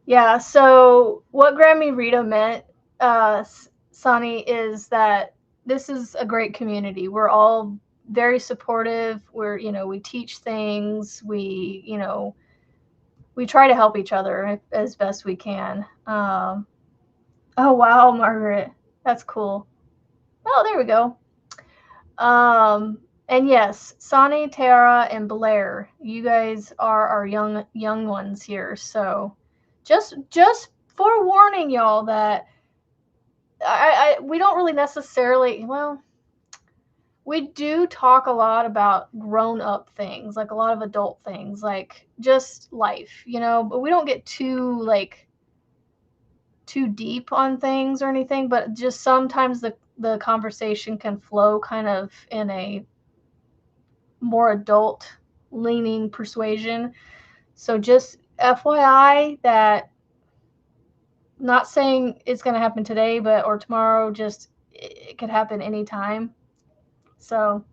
Yeah, so what Grammy Rita meant, Sonny, is that this is a great community. We're all very supportive. We're, we teach things. We, we try to help each other as best we can. Oh, wow, Margaret. That's cool. Oh, there we go. And yes, Sonny, Tara, and Blair, you guys are our young ones here. So just forewarning y'all that we don't really necessarily, well, we do talk a lot about grown-up things, like a lot of adult things, like just life, but we don't get too deep on things or anything, but just sometimes the conversation can flow kind of in a more adult leaning persuasion. So just FYI that, not saying it's going to happen today, or tomorrow, just it could happen anytime. So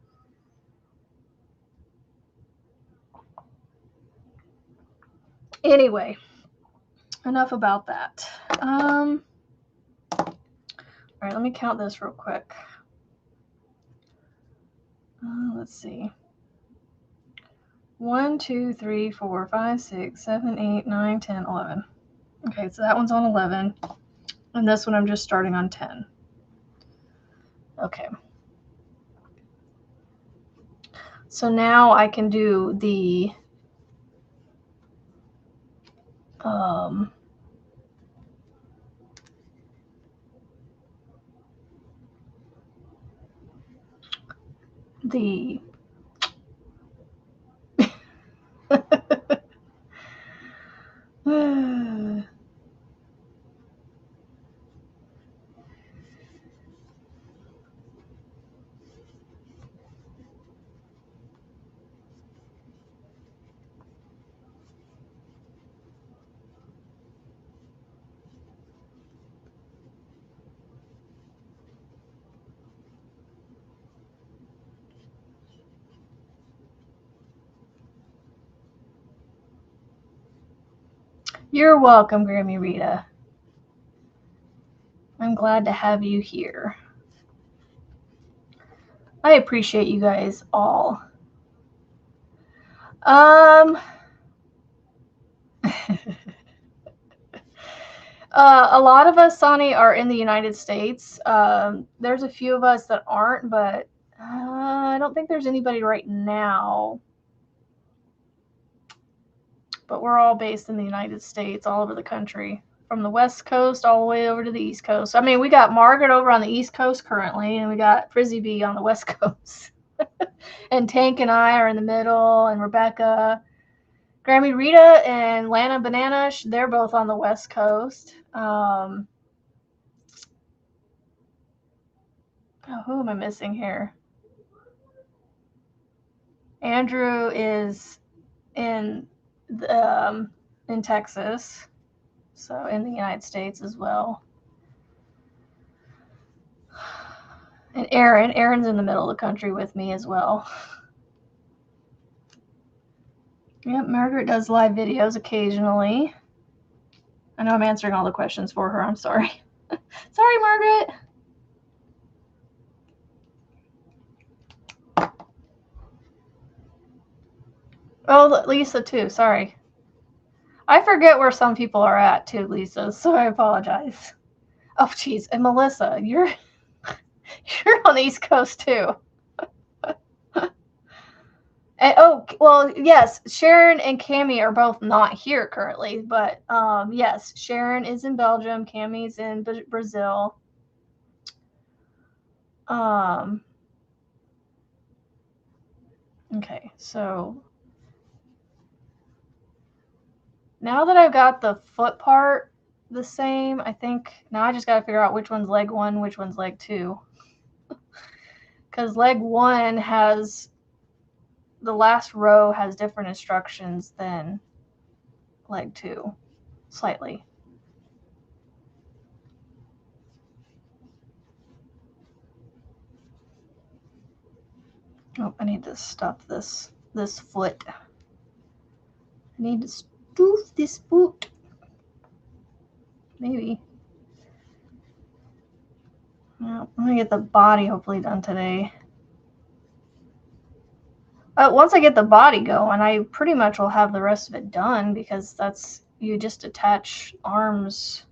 anyway, enough about that. All right, let me count this real quick. Let's see. 1, 2, 3, 4, 5, 6, 7, 8, 9, 10, 11. Okay, so that one's on 11. And this one I'm just starting on 10. Okay. So now I can do the You're welcome, Grammy Rita. I'm glad to have you here. I appreciate you guys all. A lot of us, Sonny, are in the United States. There's a few of us that aren't, but I don't think there's anybody right now. But we're all based in the United States, all over the country, from the West Coast all the way over to the East Coast. I mean, we got Margaret over on the East Coast currently, and we got Frizzy B on the West Coast. And Tank and I are in the middle, and Rebecca. Grammy Rita and Lana Banana, they're both on the West Coast. Oh, who am I missing here? Andrew is in Texas, so in the United States as well. And Aaron's in the middle of the country with me as well. Yep, Margaret does live videos occasionally. I know I'm answering all the questions for her. I'm sorry. Sorry, Margaret. Oh, Lisa too. Sorry. I forget where some people are at too, Lisa, so I apologize. Oh, geez. And Melissa, you're on the East Coast too. And, oh, well, yes, Sharon and Cammie are both not here currently, but yes, Sharon is in Belgium, Cammie's in Brazil. Okay, so now that I've got the foot part the same, I think now I just got to figure out which one's leg 1, which one's leg 2. Because leg 1 has, the last row has different instructions than leg 2, slightly. Oh, I need to stuff this foot. I need to stuff this foot. Maybe. Well, I'm gonna get the body hopefully done today. Once I get the body going, I pretty much will have the rest of it done, because that's, you just attach arms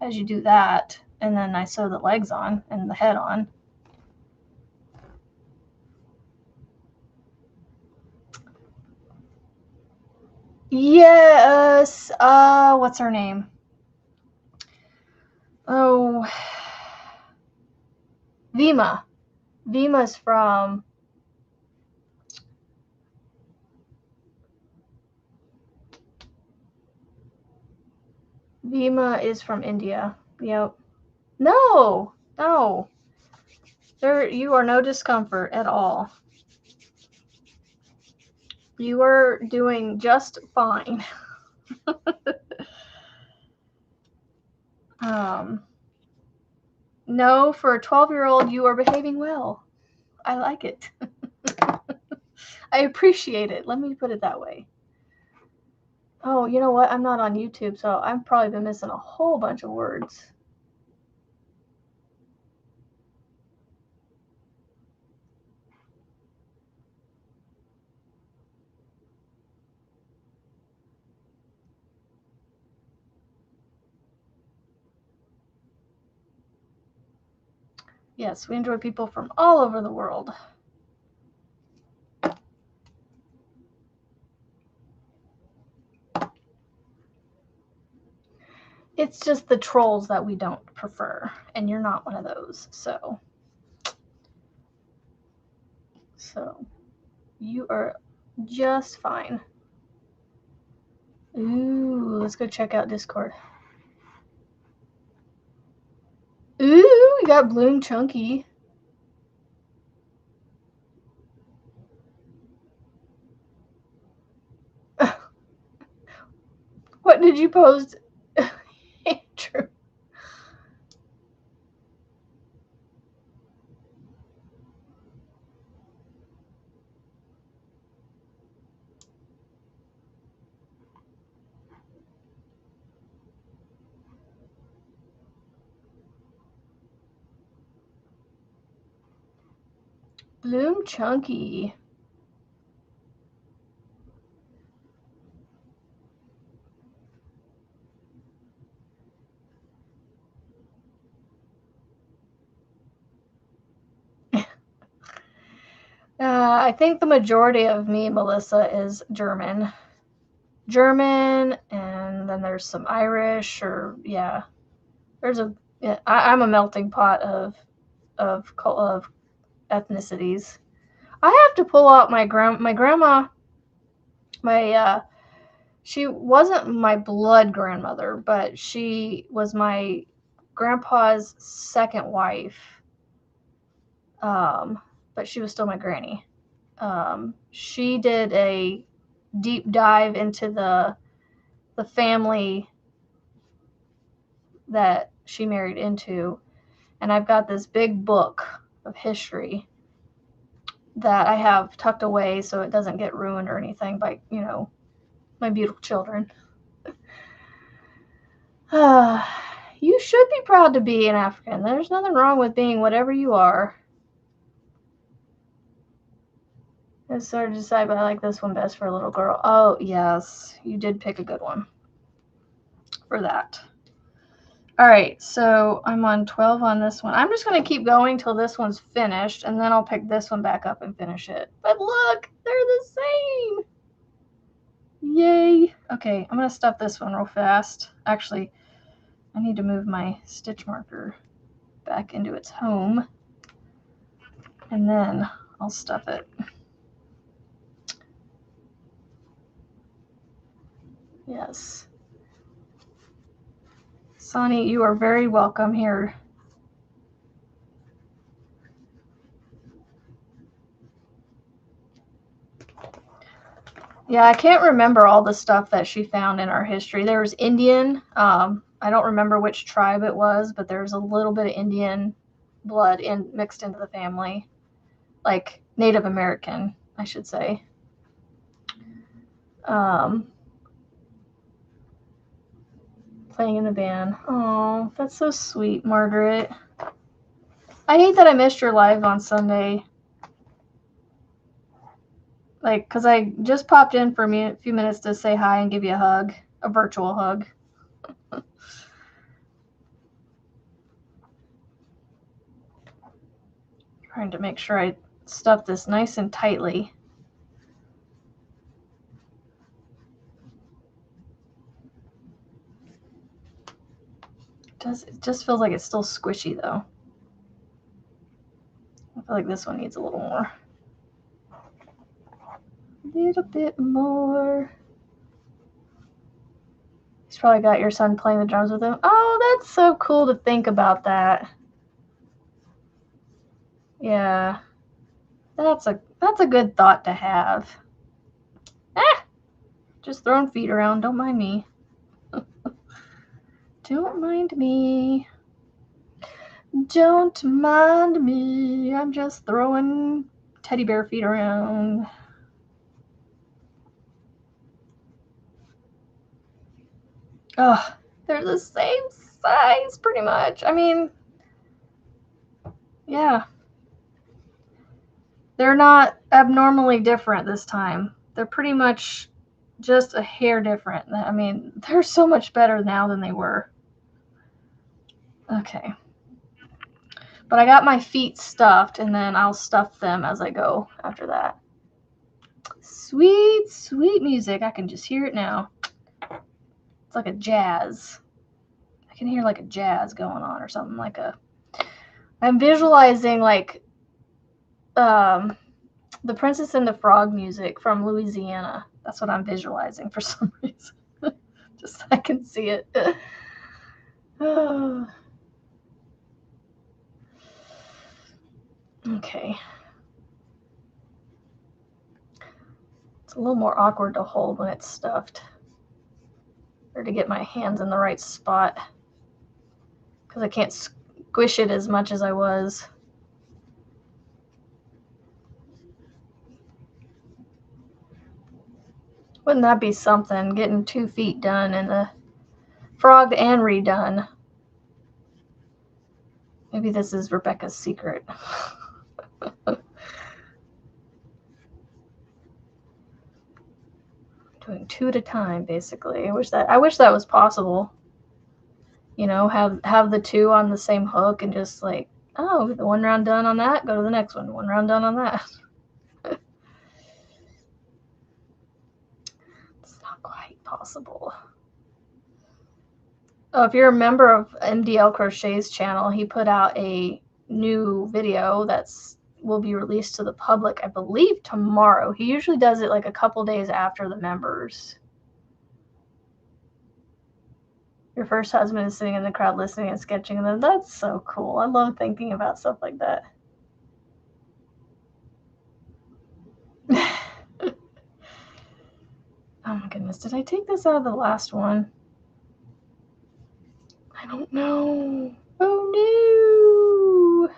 as you do that, and then I sew the legs on and the head on. Yes. What's her name? Oh, Vima. Vima's from Vima is from India. Yep. No. You are no discomfort at all. You are doing just fine. No, for a 12-year-old, you are behaving well. I like it. I appreciate it. Let me put it that way. Oh, you know what? I'm not on YouTube, so I've probably been missing a whole bunch of words. Yes, we enjoy people from all over the world. It's just the trolls that we don't prefer, and you're not one of those, so you are just fine. Ooh, let's go check out Discord. Ooh, we got Bloom Chunky. What did you post, Andrew? Bloom Chunky. I think the majority of me, Melissa, is German. German, and then there's some Irish, or yeah. I'm a melting pot of ethnicities. I have to pull out my grandma. She wasn't my blood grandmother, but she was my grandpa's second wife. But she was still my granny. She did a deep dive into the family that she married into, and I've got this big book of history that I have tucked away so it doesn't get ruined or anything by, my beautiful children. You should be proud to be an African. There's nothing wrong with being whatever you are. It's hard to decide, but I like this one best for a little girl. Oh, yes. You did pick a good one for that. All right, so I'm on 12 on this one. I'm just going to keep going till this one's finished, and then I'll pick this one back up and finish it. But look, they're the same. Yay. Okay, I'm going to stuff this one real fast. Actually, I need to move my stitch marker back into its home, and then I'll stuff it. Yes. Sonny, you are very welcome here. Yeah, I can't remember all the stuff that she found in our history. There was Indian. I don't remember which tribe it was, but there's a little bit of Indian blood mixed into the family. Like Native American, I should say. Playing in the band. Oh, that's so sweet, Margaret. I hate that I missed your live on Sunday. Like, because I just popped in for a few minutes to say hi and give you a hug, a virtual hug. Trying to make sure I stuff this nice and tightly. It just feels like it's still squishy, though. I feel like this one needs a little more. A little bit more. He's probably got your son playing the drums with him. Oh, that's so cool to think about that. Yeah. That's a good thought to have. Just throwing feet around. Don't mind me. Don't mind me. Don't mind me. I'm just throwing teddy bear feet around. Oh, they're the same size pretty much. I mean, yeah. They're not abnormally different this time. They're pretty much just a hair different. I mean, they're so much better now than they were. Okay. But I got my feet stuffed, and then I'll stuff them as I go after that. Sweet, sweet music. I can just hear it now. It's like a jazz. I can hear like a jazz going on or something like a... I'm visualizing like the Princess and the Frog music from Louisiana. That's what I'm visualizing for some reason. Just so I can see it. Okay. It's a little more awkward to hold when it's stuffed. Or to get my hands in the right spot. Because I can't squish it as much as I was. Wouldn't that be something? Getting 2 feet done and the frog and redone. Maybe this is Rebecca's secret. Doing 2 at a time, basically. I wish that was possible. You know, have the 2 on the same hook and just like, oh, the 1 round done on that, go to the next one. 1 round done on that. possible. Oh, if you're a member of MDL Crochet's channel, he put out a new video will be released to the public, I believe, tomorrow. He usually does it like a couple days after the members. Your first husband is sitting in the crowd listening and sketching them. That's so cool. I love thinking about stuff like that. Oh my goodness. Did I take this out of the last one? I don't know. Oh no.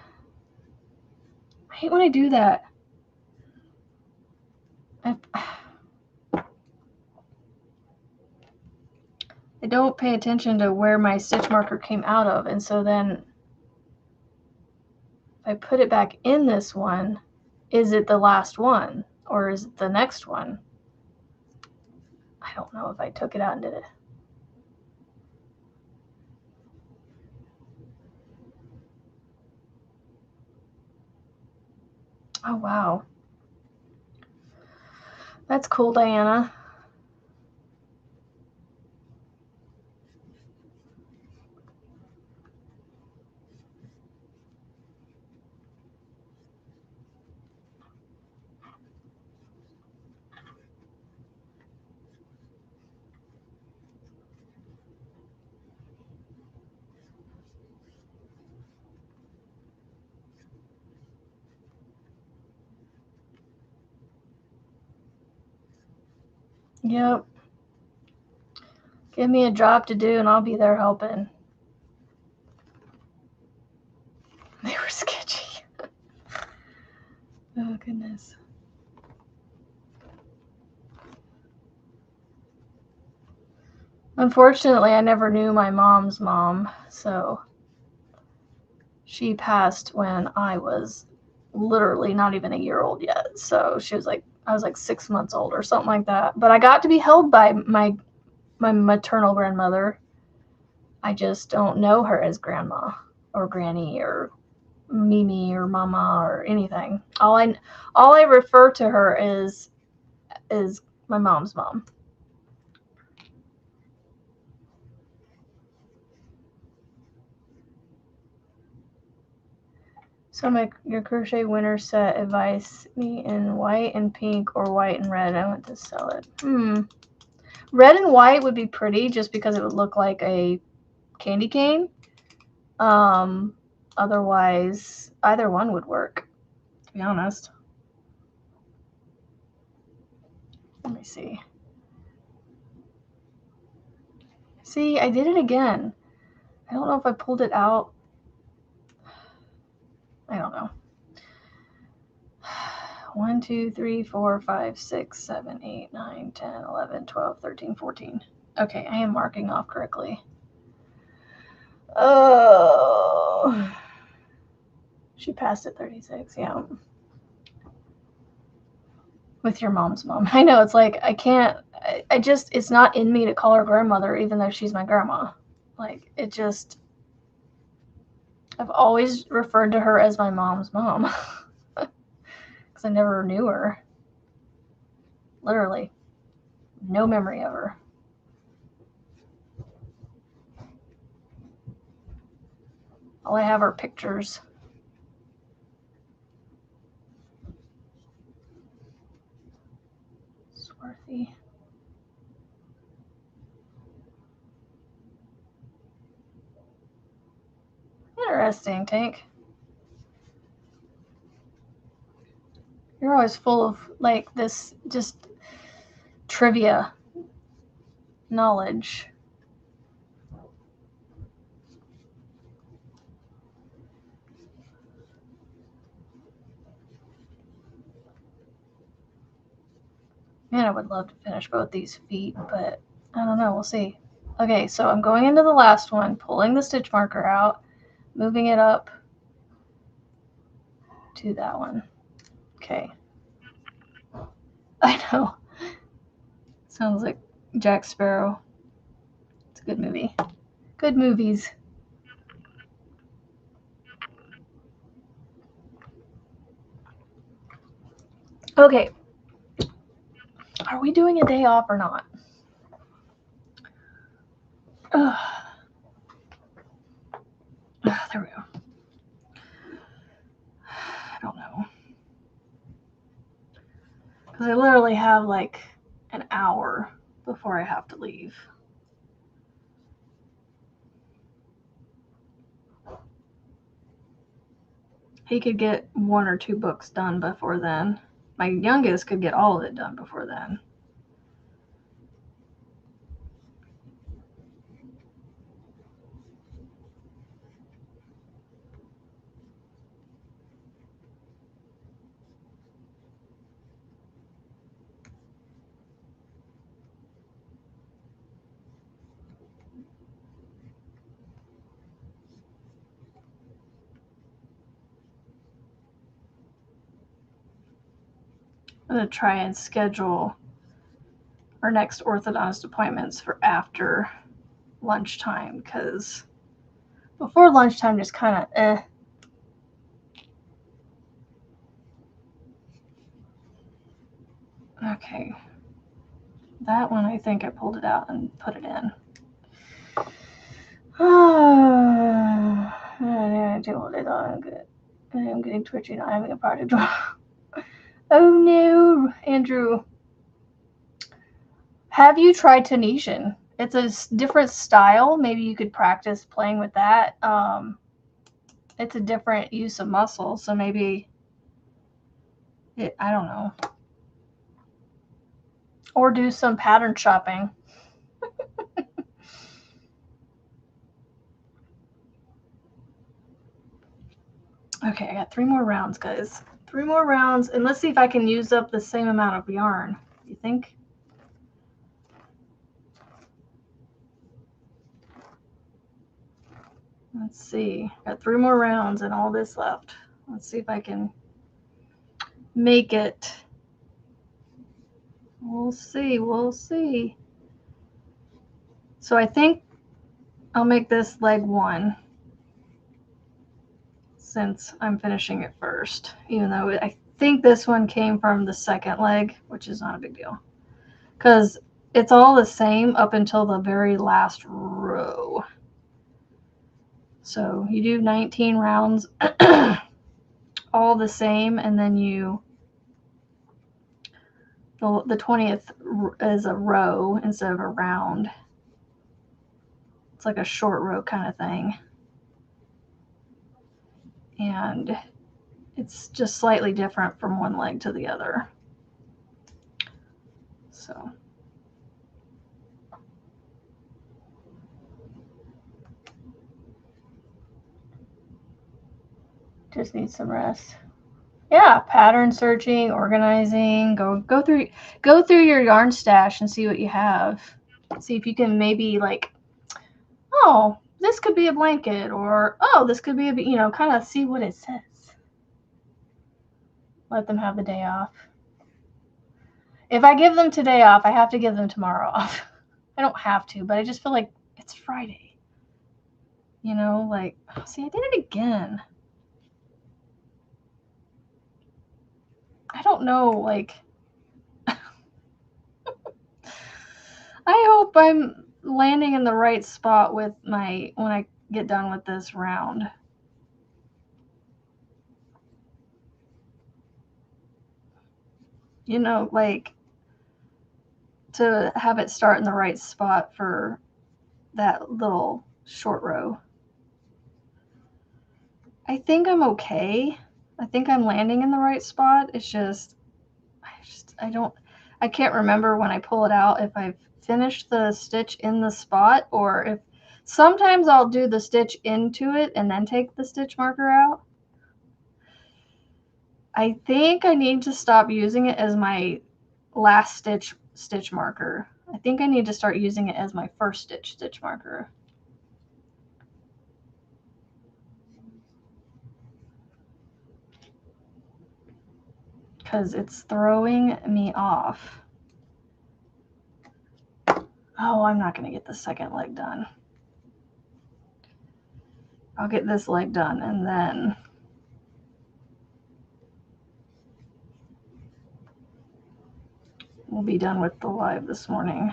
I hate when I do that. I don't pay attention to where my stitch marker came out of, and so then if I put it back in this one, is it the last one or is it the next one? I don't know if I took it out and did it. Oh wow. That's cool, Diana. Yep. Give me a job to do and I'll be there helping. They were sketchy. Oh goodness. Unfortunately, I never knew my mom's mom, so she passed when I was literally not even a year old yet. So she was like, I was like 6 months old or something like that. But I got to be held by my maternal grandmother. I just don't know her as grandma or granny or Mimi or mama or anything. All I refer to her is my mom's mom. So your crochet winter set advice me in white and pink or white and red. I want to sell it. Red and white would be pretty just because it would look like a candy cane. Otherwise, either one would work, to be honest. Let me see. See, I did it again. I don't know if I pulled it out. I don't know. 1, 2, 3, 4, 5, 6, 7, 8, 9, 10, 11, 12, 13, 14. Okay, I am marking off correctly. Oh, she passed at 36, yeah. With your mom's mom. I know, it's like, I can't, I just, it's not in me to call her grandmother, even though she's my grandma. Like, it just, I've always referred to her as my mom's mom. Because I never knew her. Literally. No memory of her. All I have are pictures. Swarthy. Interesting, Tank. You're always full of, like, this just trivia knowledge. Man, I would love to finish both these feet, but I don't know. We'll see. Okay, so I'm going into the last one, pulling the stitch marker out, moving it up to that one. Okay. I know. Sounds like Jack Sparrow. It's a good movie. Good movies. Okay. Are we doing a day off or not? There we go. I don't know. Because I literally have like an hour before I have to leave. He could get 1 or 2 books done before then. My youngest could get all of it done before then. I'm going to try and schedule our next orthodontist appointments for after lunchtime, because before lunchtime just kind of Okay. That one, I think I pulled it out and put it in. I'm good. I'm getting twitchy. Not having a party draw. Oh no, Andrew. Have you tried Tunisian? It's a different style. Maybe you could practice playing with that. It's a different use of muscle, so maybe I don't know. Or do some pattern shopping. Okay, I got 3 more rounds, guys. 3 more rounds, and let's see if I can use up the same amount of yarn. You think? Let's see. Got 3 more rounds and all this left. Let's see if I can make it. We'll see. We'll see. So I think I'll make this leg 1 since I'm finishing it first, even though I think this one came from the second leg, which is not a big deal because it's all the same up until the very last row. So you do 19 rounds all the same, and then the 20th is a row instead of a round. It's like a short row kind of thing. And it's just slightly different from one leg to the other. So just need some rest. Yeah, pattern searching, organizing, go through your yarn stash and see what you have. See if you can maybe like, oh, this could be a blanket, or oh, this could be a, kind of see what it says. Let them have the day off. If I give them today off, I have to give them tomorrow off. I don't have to, but I just feel like it's Friday. Like, see, I did it again. I don't know, like, I hope I'm landing in the right spot with when I get done with this round. Like, to have it start in the right spot for that little short row. I think I'm okay. I think I'm landing in the right spot. It's just, I can't remember when I pull it out if I've finished the stitch in the spot, or if sometimes I'll do the stitch into it and then take the stitch marker out. I think I need to stop using it as my last stitch marker. I think I need to start using it as my first stitch marker. Because it's throwing me off. Oh, I'm not going to get the second leg done. I'll get this leg done and then we'll be done with the live this morning.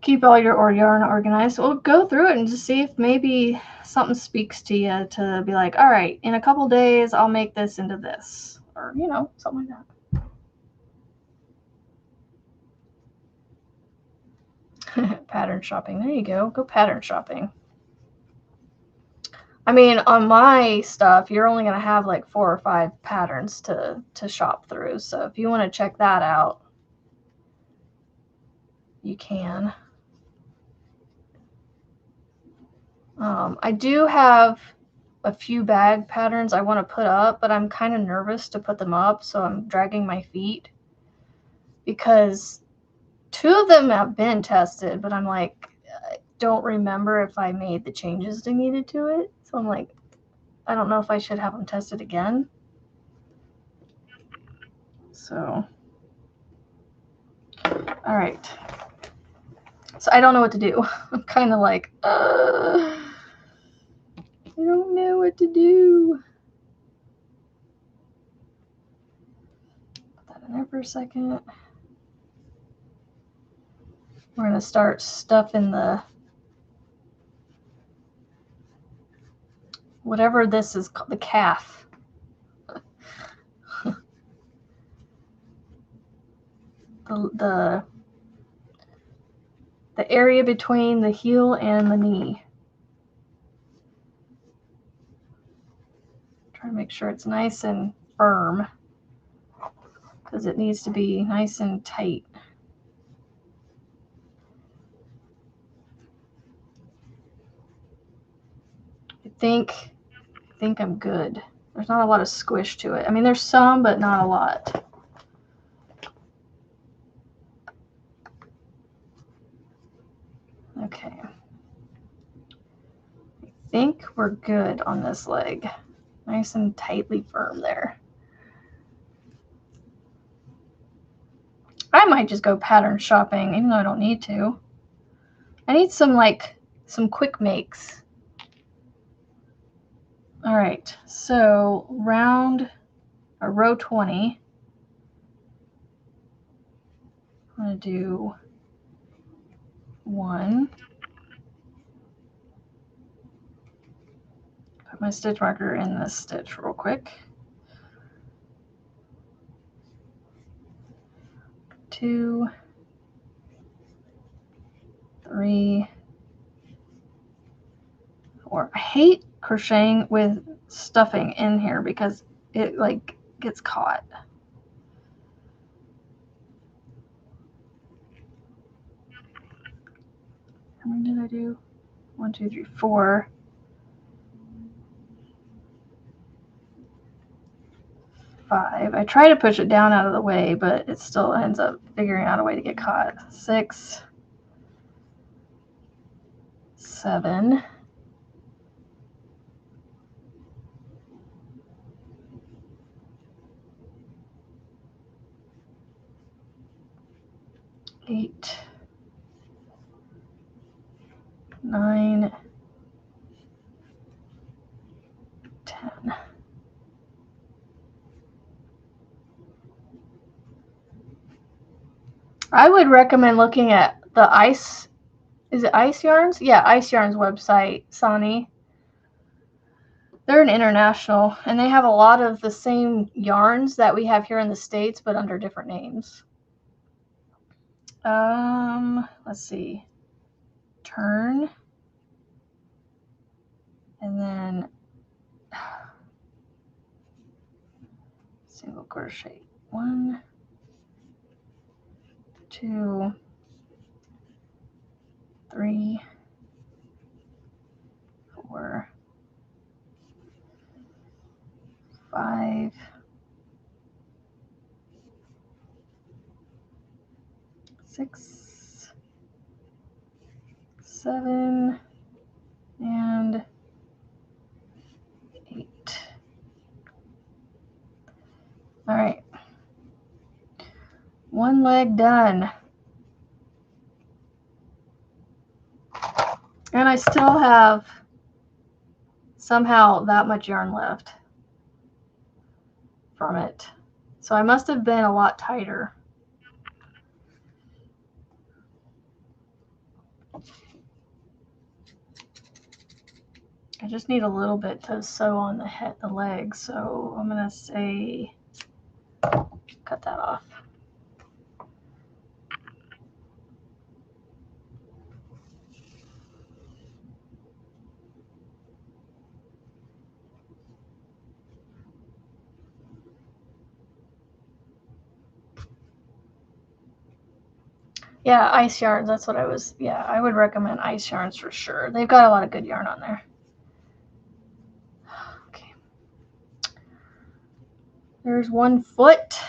keep all your yarn organized. Well, go through it and just see if maybe something speaks to you to be like, all right, in a couple days, I'll make this into this, or, you know, something like that. Pattern shopping. There you go. Go pattern shopping. I mean, on my stuff, you're only going to have like 4 or 5 patterns to shop through. So if you want to check that out, you can. I do have a few bag patterns I want to put up, but I'm kind of nervous to put them up, so I'm dragging my feet because 2 of them have been tested, but I'm like, I don't remember if I made the changes I needed to it. So I'm like, I don't know if I should have them tested again. So, all right. So I don't know what to do. I'm kind of like, I don't know what to do. Put that in there for a second. We're going to start stuffing the, whatever this is called, the calf. The area between the heel and the knee. Try to make sure it's nice and firm because it needs to be nice and tight. I think I'm good. There's not a lot of squish to it. I mean, there's some, but not a lot. Okay. I think we're good on this leg. Nice and tightly firm there. I might just go pattern shopping, even though I don't need to. I need some quick makes. All right, so row 20. I'm gonna do 1. Put my stitch marker in this stitch real quick. 2, 3, 4. I hate crocheting with stuffing in here because it like gets caught. How many did I do? 1, 2, 3, 4. 5. I try to push it down out of the way, but it still ends up figuring out a way to get caught. 6, 7, 8, 9, 10. I would recommend looking at the Ice, is it Ice Yarns? Yeah, Ice Yarns website, Sani. They're an international, and they have a lot of the same yarns that we have here in the States, but under different names. Let's see. Turn. And then single crochet. 1, 2, 3, 4, 5, 6, 7, and 8. All right. One leg done. And I still have somehow that much yarn left from it. So I must have been a lot tighter. I just need a little bit to sew on the legs, so I'm gonna say cut that off. Yeah, ice yarns, that's what I was, yeah, I would recommend ice yarns for sure. They've got a lot of good yarn on there. Okay. There's one foot.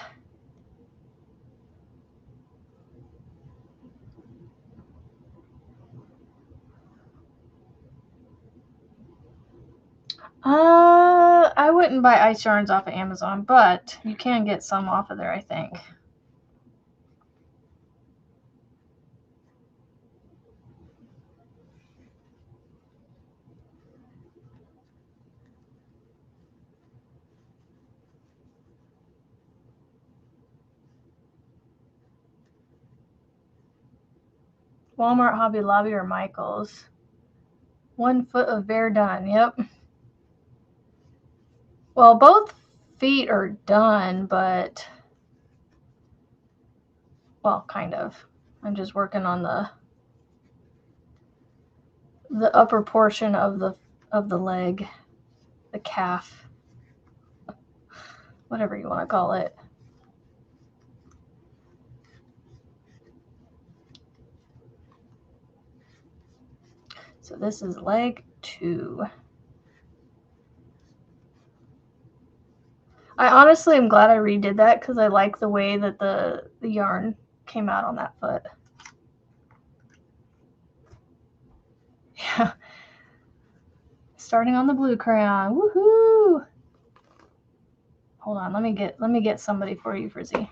I wouldn't buy ice yarns off of Amazon, but you can get some off of there, I think. Walmart, Hobby Lobby, or Michael's. 1 foot of Verdun, yep. Well, both feet are done, but, well, kind of. I'm just working on the upper portion of the leg, the calf, whatever you want to call it. So this is leg 2. I honestly am glad I redid that because I like the way that the yarn came out on that foot. Yeah. Starting on the blue crayon. Woohoo! Hold on, let me get somebody for you, Frizzy.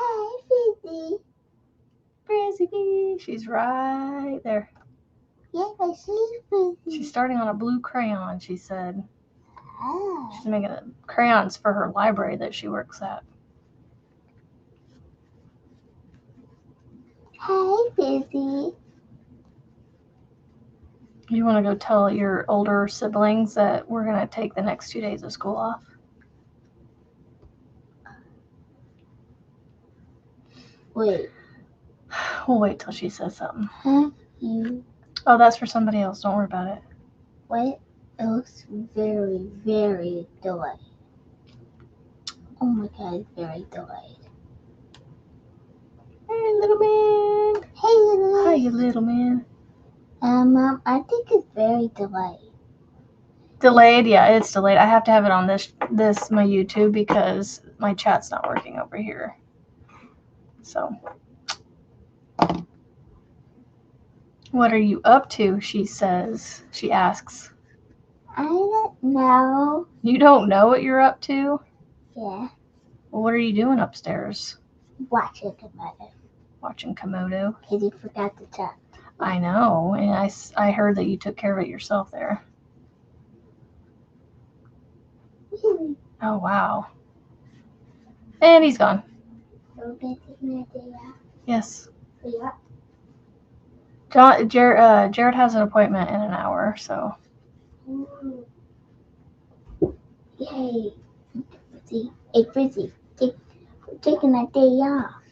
Hi, Frizzy. Frizzy, she's right there. Yes, I see Frizzy. She's starting on a blue crayon, she said. Oh. She's making crayons for her library that she works at. Hi, Frizzy. You want to go tell your older siblings that we're going to take the next 2 days of school off? Wait. We'll wait till she says something. Have you? Oh, that's for somebody else. Don't worry about it. What? It looks very, very delayed. Oh my god, it's very delayed. Hey, little man. Hey, little man. Hi, you little man. Mom, I think it's very delayed. Delayed? Yeah, it's delayed. I have to have it on this my YouTube because my chat's not working over here. So, what are you up to? She says. She asks. I don't know. You don't know what you're up to? Yeah. Well, what are you doing upstairs? Watching Komodo. Watching Komodo? Because you forgot to check. I know, and I heard that you took care of it yourself there. Really? Oh, wow. And he's gone. So we're taking a day off. Yes. Yeah. Jared has an appointment in an hour, so. Ooh. Yay. Frizzy. Hey, Frizzy. We're taking a day off.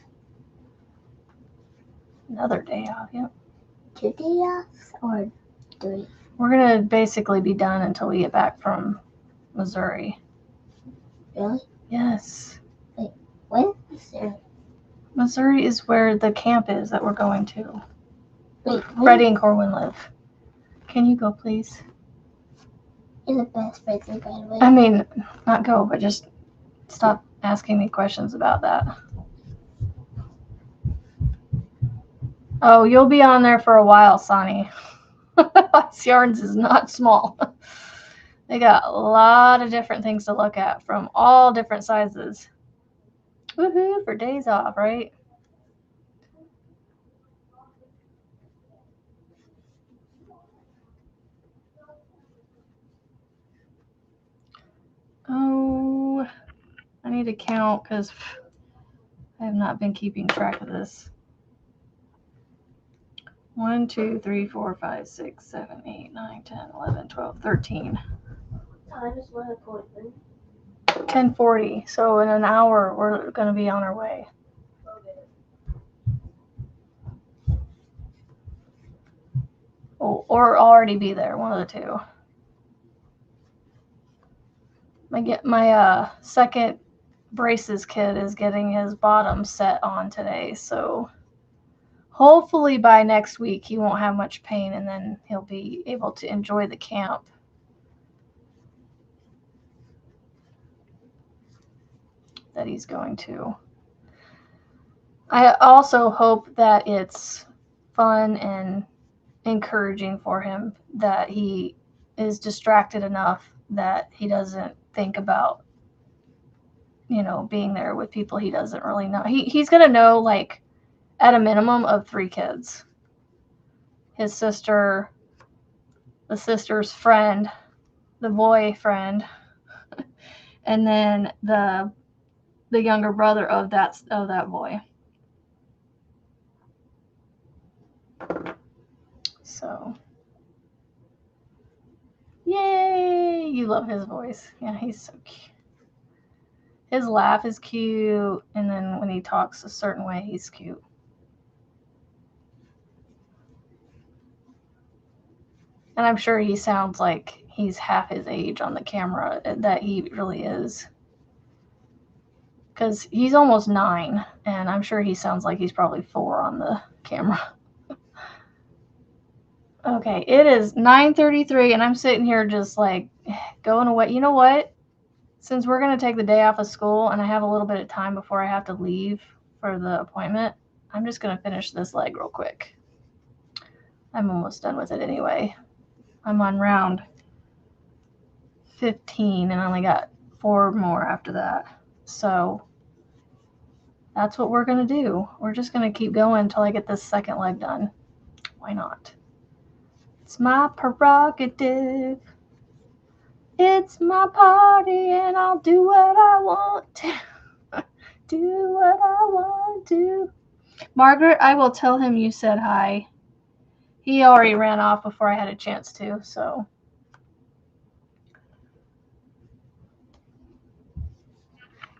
Another day off, yep. 2 days off or 3? We're going to basically be done until we get back from Missouri. Really? Yes. Wait, what is Missouri? Missouri is where the camp is that we're going to. Wait, Freddie and Corwin live. Can you go, please? You're the best Frizzy, by the way. I mean, not go, but just stop asking me questions about that. Oh, you'll be on there for a while, Sonny. Ice Yarns is not small. They got a lot of different things to look at from all different sizes. Woohoo for days off, right? Oh, I need to count because I have not been keeping track of this. 1, 2, 3, 4, 5, 6, 7, 8, 9, 10, 11, 12, 13. I just want to call it. 10:40. So in an hour, we're going to be on our way. Or already be there, one of the two. My second braces kid is getting his bottom set on today, so hopefully by next week he won't have much pain and then he'll be able to enjoy the camp. That he's going to. I also hope that it's fun and encouraging for him, that he is distracted enough that he doesn't think about, being there with people he doesn't really know. He's going to know, like, at a minimum of 3 kids. His sister, the sister's friend, the boyfriend, and then the younger brother of that boy. So, yay! You love his voice. Yeah, he's so cute. His laugh is cute, and then when he talks a certain way, he's cute. And I'm sure he sounds like he's half his age on the camera, that he really is. Because he's almost 9, and I'm sure he sounds like he's probably 4 on the camera. Okay, it is 9:33, and I'm sitting here just like going away. You know what? Since we're going to take the day off of school and I have a little bit of time before I have to leave for the appointment, I'm just going to finish this leg real quick. I'm almost done with it anyway. I'm on round 15 and I only got 4 more after that. So that's what we're going to do. We're just going to keep going until I get this second leg done. Why not? It's my prerogative. It's my party and I'll do what I want to. Do what I want to. Margaret, I will tell him you said hi. He already ran off before I had a chance to, so.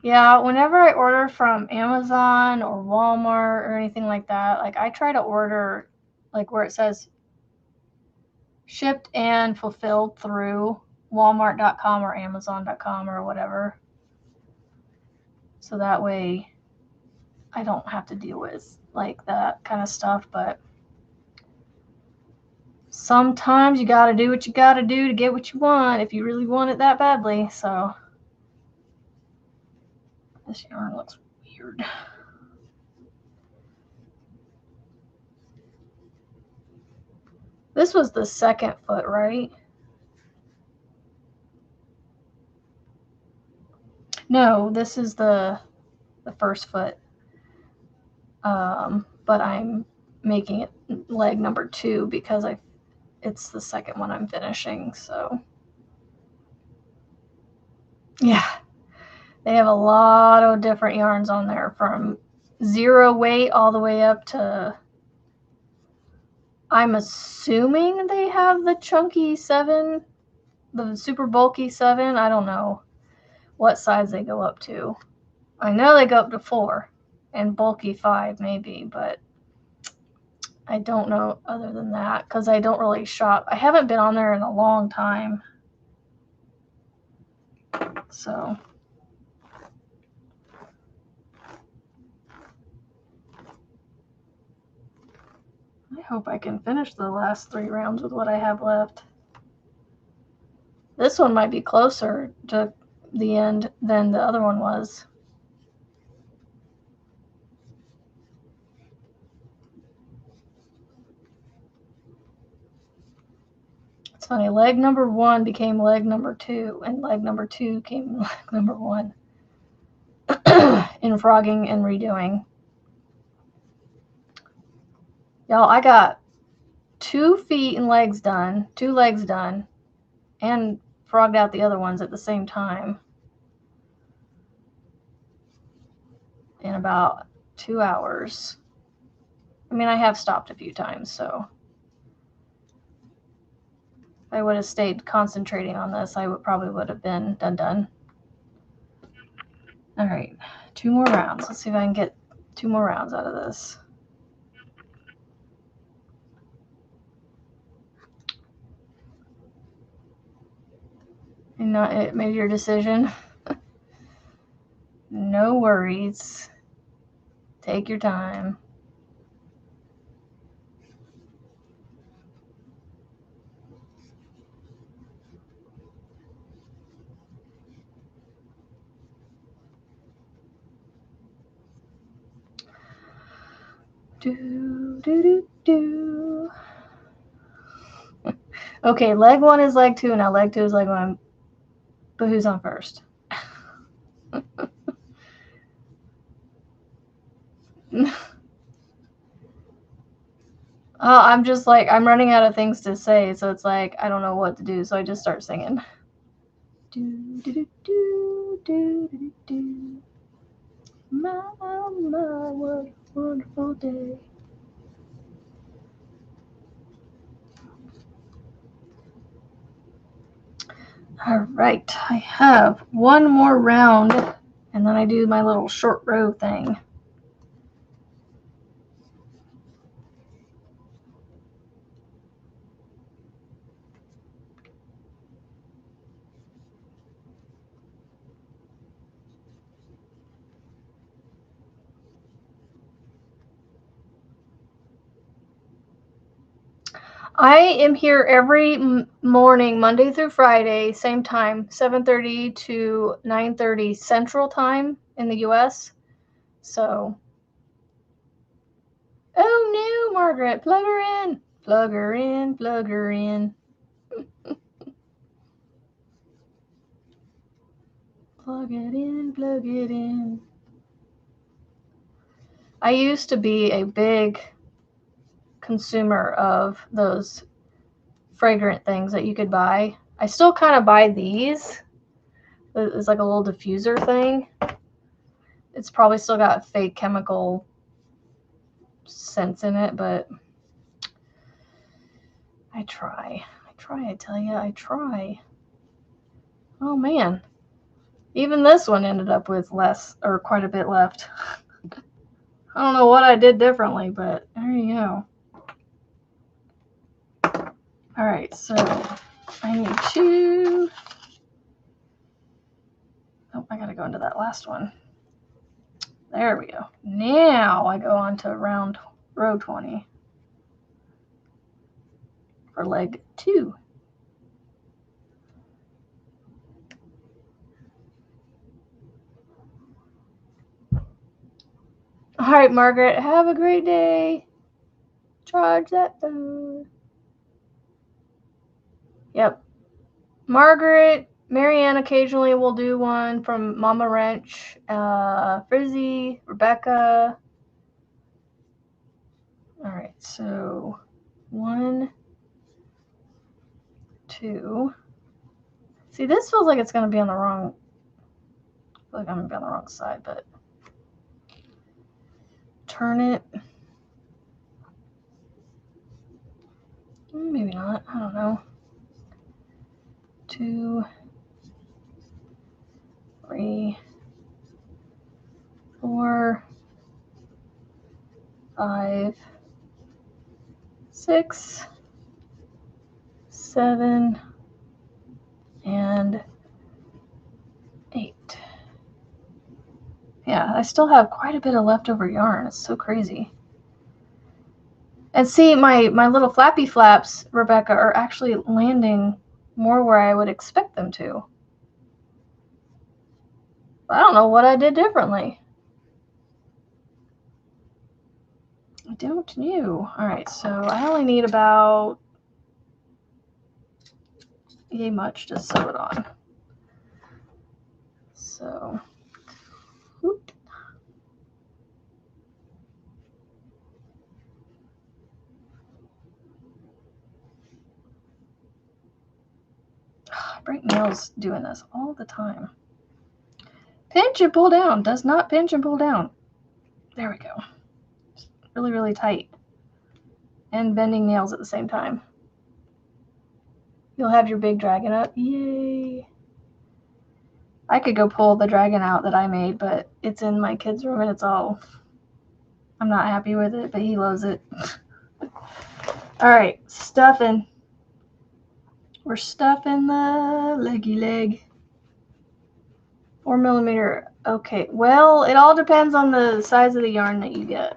Yeah, whenever I order from Amazon or Walmart or anything like that, like I try to order like where it says shipped and fulfilled through walmart.com or amazon.com or whatever. So that way I don't have to deal with like that kind of stuff, but sometimes you got to do what you got to do to get what you want if you really want it that badly. So this yarn looks weird. This was the second foot, right? No, this is the first foot. But I'm making it leg number 2 because it's the second one I'm finishing. So yeah, they have a lot of different yarns on there, from 0 weight all the way up to, I'm assuming they have the chunky 7, the super bulky 7. I don't know what size they go up to. I know they go up to 4 and bulky 5 maybe, but I don't know other than that because I don't really shop. I haven't been on there in a long time. So I hope I can finish the last 3 rounds with what I have left. This one might be closer to the end than the other one was. It's funny, leg number 1 became leg number 2, and leg number 2 came leg number 1 in frogging and redoing. Y'all, I got 2 feet and legs done, 2 legs done, and frogged out the other ones at the same time in about 2 hours. I mean, I have stopped a few times, so if I would have stayed concentrating on this, I probably would have been done. All right, 2 more rounds. Let's see if I can get 2 more rounds out of this. And not it made your decision. No worries. Take your time. Do, do, do, do. Okay, leg 1 is leg 2, now leg 2 is leg 1. But who's on first? I'm just like, I'm running out of things to say, so it's like, I don't know what to do, so I just start singing. Do, do, do, do, do, do, do. My, what a wonderful day. All right, I have 1 more round, and then I do my little short row thing. I am here every morning, Monday through Friday, same time, 7:30 to 9:30 Central Time in the US. So, oh no, Margaret, plug her in. Plug her in, plug her in. Plug it in, plug it in. I used to be a big consumer of those fragrant things that you could buy. I still kind of buy these. It's like a little diffuser thing. It's probably still got fake chemical scents in it, but I try, I tell you, I try. Oh man, even this one ended up with less, or quite a bit left. I don't know what I did differently, but there you go. All right, so I need to, oh, I gotta go into that last one. There we go. Now I go on to row 20 for leg 2. All right, Margaret, have a great day. Charge that phone. Yep. Margaret, Marianne occasionally will do one from Mama Wrench, Frizzy, Rebecca. All right, so 1, 2. See, this feels like it's going to be on the wrong, I feel like I'm going to be on the wrong side, but turn it. Maybe not, I don't know. 2, 3, 4, 5, 6, 7, and 8. Yeah, I still have quite a bit of leftover yarn. It's so crazy. And see, my little flappy flaps, Rebecca, are actually landing more where I would expect them to. I don't know what I did differently. I don't know. All right, so I only need about yay much to sew it on. So, whoop. I break nails doing this all the time. Pinch and pull down. Does not pinch and pull down. There we go. Really, really tight. And bending nails at the same time. You'll have your big dragon up. Yay. I could go pull the dragon out that I made, but it's in my kid's room and it's all... I'm not happy with it, but he loves it. Alright, stuffing. We're stuffing the leggy leg. 4mm. Okay, well, it all depends on the size of the yarn that you get.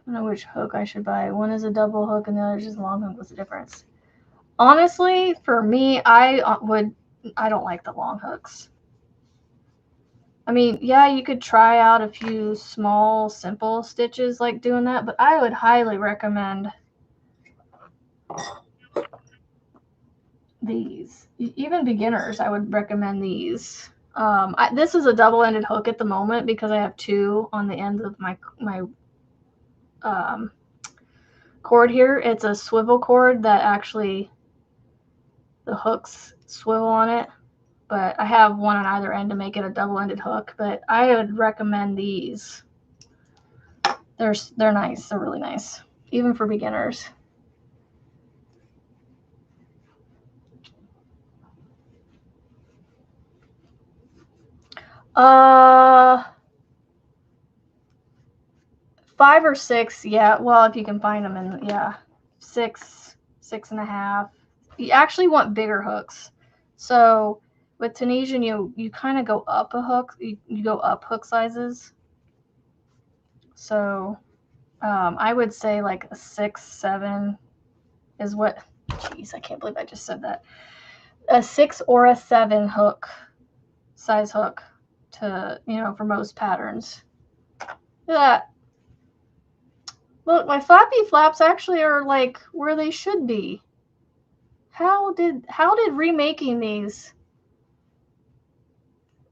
I don't know which hook I should buy. One is a double hook and the other is just a long hook. What's the difference? Honestly, for me, I don't like the long hooks. I mean, yeah, you could try out a few small, simple stitches like doing that, but I would highly recommend these. Even beginners, I would recommend these. This is a double-ended hook at the moment because I have two on the ends of my cord here. It's a swivel cord that actually the hooks swivel on it, but I have one on either end to make it a double-ended hook. But I would recommend these. They're nice. They're really nice, even for beginners. $5 or $6, yeah. Well, if you can find them, and yeah, 6, 6.5. You actually want bigger hooks. So with Tunisian, you kind of go up a hook. You go up hook sizes. So I would say like a 6, 7 is what. Jeez, I can't believe I just said that. A 6 or a 7 hook size hook to, for most patterns. Look at that. Look, my flappy flaps actually are like where they should be. How did remaking these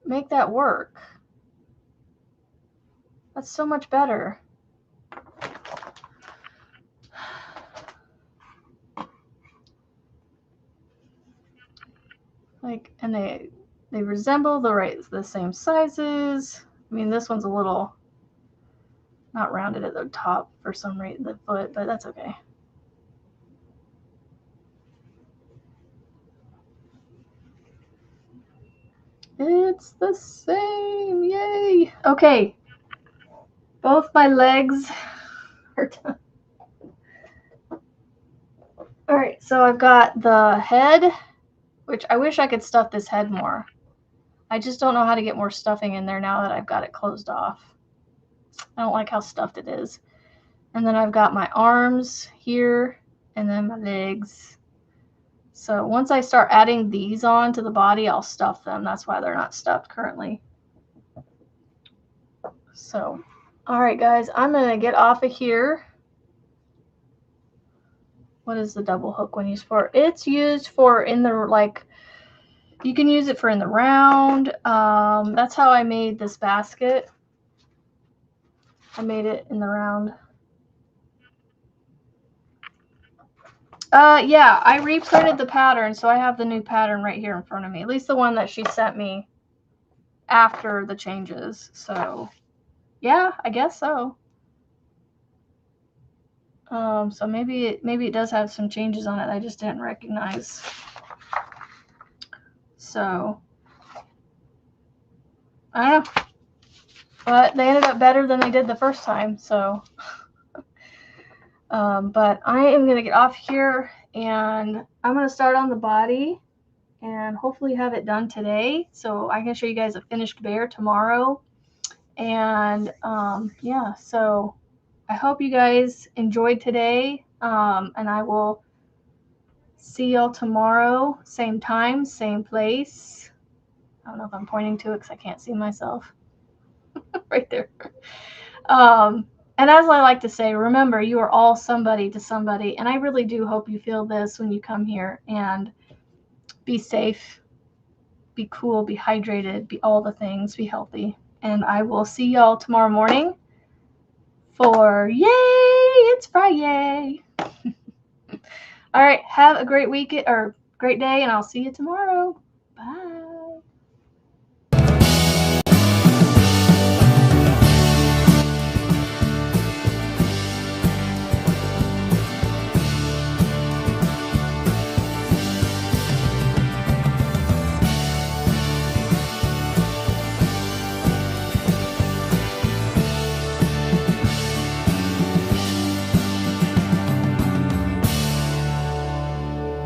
make that work? That's so much better. Like, and they resemble the same sizes. I mean, this one's a little not rounded at the top for some reason, the foot, but that's okay. It's the same, yay! Okay, both my legs are done. All right, so I've got the head, which I wish I could stuff this head more. I just don't know how to get more stuffing in there now that I've got it closed off. I don't like how stuffed it is. And then I've got my arms here and then my legs. So once I start adding these on to the body, I'll stuff them. That's why they're not stuffed currently. So, all right, guys, I'm going to get off of here. What is the double hook one used for? It's used for in the, like, you can use it for in the round. That's how I made this basket. I made it in the round. Yeah, I reprinted the pattern, so I have the new pattern right here in front of me. At least the one that she sent me after the changes. So, yeah, I guess so. So maybe it does have some changes on it I just didn't recognize. So, I don't know. But they ended up better than they did the first time, so. But I am going to get off here, and I'm going to start on the body and hopefully have it done today so I can show you guys a finished bear tomorrow. And yeah, so I hope you guys enjoyed today, and I will see y'all tomorrow, same time, same place. I don't know if I'm pointing to it because I can't see myself right there. And as I like to say, remember, you are all somebody to somebody. And I really do hope you feel this when you come here. And be safe, be cool, be hydrated, be all the things, be healthy. And I will see y'all tomorrow morning for yay, it's Friday. All right, have a great week or great day, and I'll see you tomorrow.